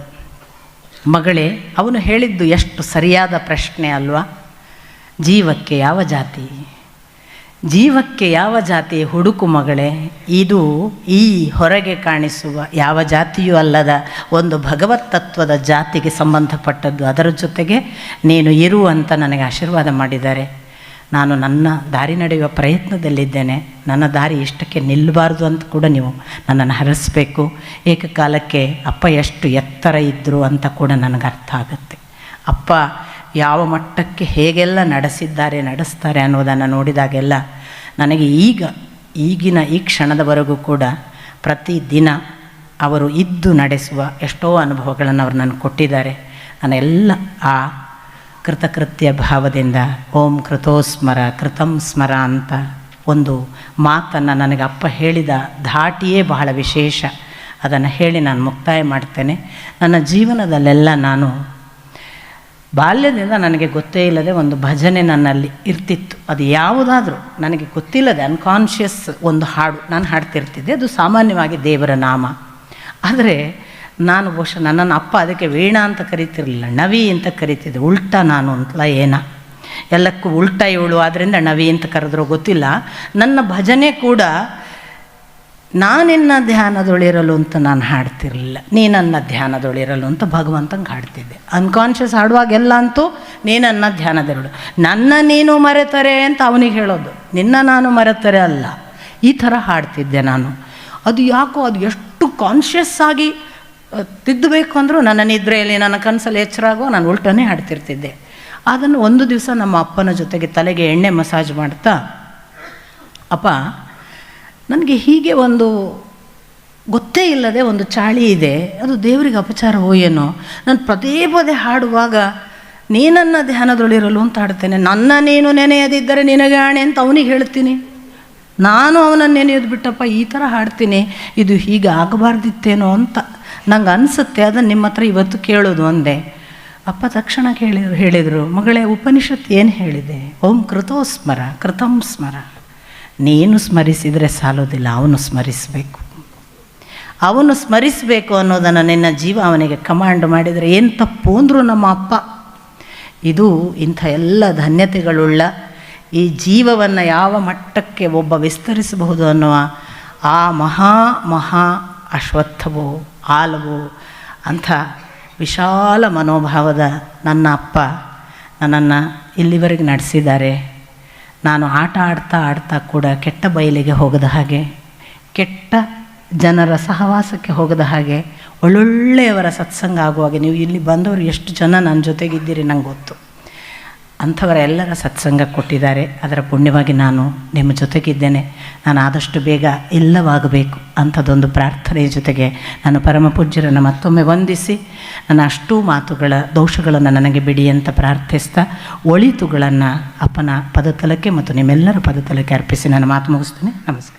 ಮಗಳೇ, ಅವನು ಹೇಳಿದ್ದು ಎಷ್ಟು ಸರಿಯಾದ ಪ್ರಶ್ನೆ ಅಲ್ವಾ? ಜೀವಕ್ಕೆ ಯಾವ ಜಾತಿ? ಜೀವಕ್ಕೆ ಯಾವ ಜಾತಿ ಹುಡುಕು ಮಗಳೇ. ಇದು ಈ ಹೊರಗೆ ಕಾಣಿಸುವ ಯಾವ ಜಾತಿಯೂ ಅಲ್ಲದ ಒಂದು ಭಗವತ್ ತತ್ವದ ಜಾತಿಗೆ ಸಂಬಂಧಪಟ್ಟದ್ದು. ಅದರ ಜೊತೆಗೆ ನೀನು ಇರು ಅಂತ ನನಗೆ ಆಶೀರ್ವಾದ ಮಾಡಿದ್ದಾರೆ. ನಾನು ನನ್ನ ದಾರಿ ನಡೆಯುವ ಪ್ರಯತ್ನದಲ್ಲಿದ್ದೇನೆ. ನನ್ನ ದಾರಿ ಇಷ್ಟಕ್ಕೆ ನಿಲ್ಲಬಾರ್ದು ಅಂತ ಕೂಡ ನೀವು ನನ್ನನ್ನು ಹರಿಸ್ಬೇಕು. ಏಕಕಾಲಕ್ಕೆ ಅಪ್ಪ ಎಷ್ಟು ಎತ್ತರ ಇದ್ದರು ಅಂತ ಕೂಡ ನನಗೆ ಅರ್ಥ ಆಗುತ್ತೆ. ಅಪ್ಪ ಯಾವ ಮಟ್ಟಕ್ಕೆ ಹೇಗೆಲ್ಲ ನಡೆಸ್ತಾರೆ ಅನ್ನೋದನ್ನು ನೋಡಿದಾಗೆಲ್ಲ ನನಗೆ ಈಗಿನ ಈ ಕ್ಷಣದವರೆಗೂ ಕೂಡ ಪ್ರತಿದಿನ ಅವರು ಇದ್ದು ನಡೆಸುವ ಎಷ್ಟೋ ಅನುಭವಗಳನ್ನು ಅವರು ನನಗೆ ಕೊಟ್ಟಿದ್ದಾರೆ. ನಾನೆಲ್ಲ ಆ ಕೃತಕೃತ್ಯ ಭಾವದಿಂದ ಓಂ ಕೃತೋಸ್ಮರ ಕೃತಂ ಸ್ಮರ ಅಂತ ಒಂದು ಮಾತನ್ನು ನನಗೆ ಅಪ್ಪ ಹೇಳಿದ ಧಾಟಿಯೇ ಬಹಳ ವಿಶೇಷ. ಅದನ್ನು ಹೇಳಿ ನಾನು ಮುಕ್ತಾಯ ಮಾಡ್ತೇನೆ. ನನ್ನ ಜೀವನದಲ್ಲೆಲ್ಲ ನಾನು ಬಾಲ್ಯದಿಂದ ನನಗೆ ಗೊತ್ತೇ ಇಲ್ಲದೆ ಒಂದು ಭಜನೆ ನನ್ನಲ್ಲಿ ಇರ್ತಿತ್ತು. ಅದು ಯಾವುದಾದ್ರೂ ನನಗೆ ಗೊತ್ತಿಲ್ಲದೆ ಅನ್ಕಾನ್ಷಿಯಸ್ ಒಂದು ಹಾಡು ನಾನು ಹಾಡ್ತಿರ್ತಿದ್ದೆ. ಅದು ಸಾಮಾನ್ಯವಾಗಿ ದೇವರ ನಾಮ. ಆದರೆ ನಾನು ಬಹುಶಃ ನನ್ನನ್ನು ಅಪ್ಪ ಅದಕ್ಕೆ ವೀಣಾ ಅಂತ ಕರೀತಿರಲಿಲ್ಲ, ನವಿ ಅಂತ ಕರೀತಿದ್ದೆ. ಉಲ್ಟಾ ನಾನು ಅಂತಲ ಎಲ್ಲಕ್ಕೂ ಉಲ್ಟಾ ಇವಳು, ಆದ್ದರಿಂದ ನವಿ ಅಂತ ಕರೆದ್ರೂ ಗೊತ್ತಿಲ್ಲ. ನನ್ನ ಭಜನೆ ಕೂಡ ನಾನಿನ್ನ ಧ್ಯಾನದೊಳಿರಲು ಅಂತ ನಾನು ಹಾಡ್ತಿರಲಿಲ್ಲ, ನೀ ನನ್ನ ಧ್ಯಾನದೊಳಿರಲು ಅಂತ ಭಗವಂತಂಗೆ ಹಾಡ್ತಿದ್ದೆ. ಅನ್ಕಾನ್ಷಿಯಸ್ ಹಾಡುವಾಗೆಲ್ಲ ಅಂತೂ ನೀನನ್ನ ಧ್ಯಾನದೊಳು, ನನ್ನ ನೀನು ಮರೆತರೆ ಅಂತ ಅವನಿಗೆ ಹೇಳೋದು, ನಿನ್ನ ನಾನು ಮರೆತರೆ ಅಲ್ಲ. ಈ ಥರ ಹಾಡ್ತಿದ್ದೆ ನಾನು. ಅದು ಯಾಕೋ ಅದು ಎಷ್ಟು ಕಾನ್ಷಿಯಸ್ ಆಗಿ ತಿದ್ದಬೇಕು ಅಂದರೂ ನನ್ನ ನಿದ್ರೆಯಲ್ಲಿ ನನ್ನ ಕನಸಲ್ಲಿ ಎಚ್ಚರಾಗೋ ನಾನು ಉಲ್ಟನೇ ಹಾಡ್ತಿರ್ತಿದ್ದೆ. ಅದನ್ನು ಒಂದು ದಿವಸ ನಮ್ಮ ಅಪ್ಪನ ಜೊತೆಗೆ ತಲೆಗೆ ಎಣ್ಣೆ ಮಸಾಜ್ ಮಾಡ್ತಾ, ಅಪ್ಪ ನನಗೆ ಹೀಗೆ ಒಂದು ಗೊತ್ತೇ ಇಲ್ಲದೆ ಒಂದು ಚಾಳಿ ಇದೆ, ಅದು ದೇವರಿಗೆ ಅಪಚಾರವೋ ಏನೋ, ನಾನು ಪದೇ ಪದೇ ಹಾಡುವಾಗ ನೀನನ್ನ ಧ್ಯಾನದೊಳಿರಲು ಅಂತ ಹಾಡ್ತೇನೆ, ನನ್ನ ನೀನು ನೆನೆಯದಿದ್ದರೆ ನಿನಗೆ ಆಣೆ ಅಂತ ಅವನಿಗೆ ಹೇಳ್ತೀನಿ, ನಾನು ಅವನನ್ನು ನೆನೆಯೋದು ಬಿಟ್ಟಪ್ಪ ಈ ಥರ ಹಾಡ್ತೀನಿ, ಇದು ಹೀಗೆ ಆಗಬಾರ್ದಿತ್ತೇನೋ ಅಂತ ನಂಗೆ ಅನಿಸುತ್ತೆ, ಅದನ್ನು ನಿಮ್ಮ ಹತ್ರ ಇವತ್ತು ಕೇಳೋದು ಅಂದೆ. ಅಪ್ಪ ತಕ್ಷಣ ಹೇಳಿದರು, ಮಗಳೇ ಉಪನಿಷತ್ತು ಏನು ಹೇಳಿದೆ? ಓಂ ಕೃತೋಸ್ಮರ ಕೃತಂ ಸ್ಮರ. ನೀನು ಸ್ಮರಿಸಿದರೆ ಸಾಲೋದಿಲ್ಲ, ಅವನು ಸ್ಮರಿಸಬೇಕು. ಅವನು ಸ್ಮರಿಸಬೇಕು ಅನ್ನೋದನ್ನು ನಿನ್ನ ಜೀವ ಅವನಿಗೆ ಕಮಾಂಡ್ ಮಾಡಿದರೆ ಏನು ತಪ್ಪು ಅಂದರು ನಮ್ಮ ಅಪ್ಪ. ಇದು ಇಂಥ ಎಲ್ಲ ಧನ್ಯತೆಗಳುಳ್ಳ ಈ ಜೀವವನ್ನು ಯಾವ ಮಟ್ಟಕ್ಕೆ ಒಬ್ಬ ವಿಸ್ತರಿಸಬಹುದು ಅನ್ನುವ ಆ ಮಹಾ ಅಶ್ವತ್ಥವೋ ಆಲವೋ ಅಂಥ ವಿಶಾಲ ಮನೋಭಾವದ ನನ್ನ ಅಪ್ಪ ನನ್ನನ್ನು ಇಲ್ಲಿವರೆಗೆ ನಡೆಸಿದ್ದಾರೆ. ನಾನು ಆಟ ಆಡ್ತಾ ಕೂಡ ಕೆಟ್ಟ ಬಯಲಿಗೆ ಹೋಗದ ಹಾಗೆ, ಕೆಟ್ಟ ಜನರ ಸಹವಾಸಕ್ಕೆ ಹೋಗದ ಹಾಗೆ, ಒಳ್ಳೊಳ್ಳೆಯವರ ಸತ್ಸಂಗ ಆಗುವಾಗ ನೀವು ಇಲ್ಲಿ ಬಂದವರು ಎಷ್ಟು ಜನ ನನ್ನ ಜೊತೆಗಿದ್ದೀರಿ ನಂಗೆ ಗೊತ್ತು. ಅಂಥವರ ಎಲ್ಲರ ಸತ್ಸಂಗ ಕೊಟ್ಟಿದ್ದಾರೆ. ಅದರ ಪುಣ್ಯವಾಗಿ ನಾನು ನಿಮ್ಮ ಜೊತೆಗಿದ್ದೇನೆ. ನಾನು ಆದಷ್ಟು ಬೇಗ ಇಲ್ಲವಾಗಬೇಕು ಅಂಥದ್ದೊಂದು ಪ್ರಾರ್ಥನೆಯ ಜೊತೆಗೆ ನಾನು ಪರಮ ಪೂಜ್ಯರನ್ನು ಮತ್ತೊಮ್ಮೆ ವಂದಿಸಿ ನನ್ನ ಅಷ್ಟೂ ಮಾತುಗಳ ದೋಷಗಳನ್ನು ನನಗೆ ಬಿಡಿ ಅಂತ ಪ್ರಾರ್ಥಿಸ್ತಾ ಒಳಿತುಗಳನ್ನು ಅಪ್ಪನ ಪದತಲಕ್ಕೆ ಮತ್ತು ನಿಮ್ಮೆಲ್ಲರ ಪದತಲಕ್ಕೆ ಅರ್ಪಿಸಿ ನನ್ನ ಮಾತು ಮುಗಿಸ್ತೇನೆ. ನಮಸ್ಕಾರ.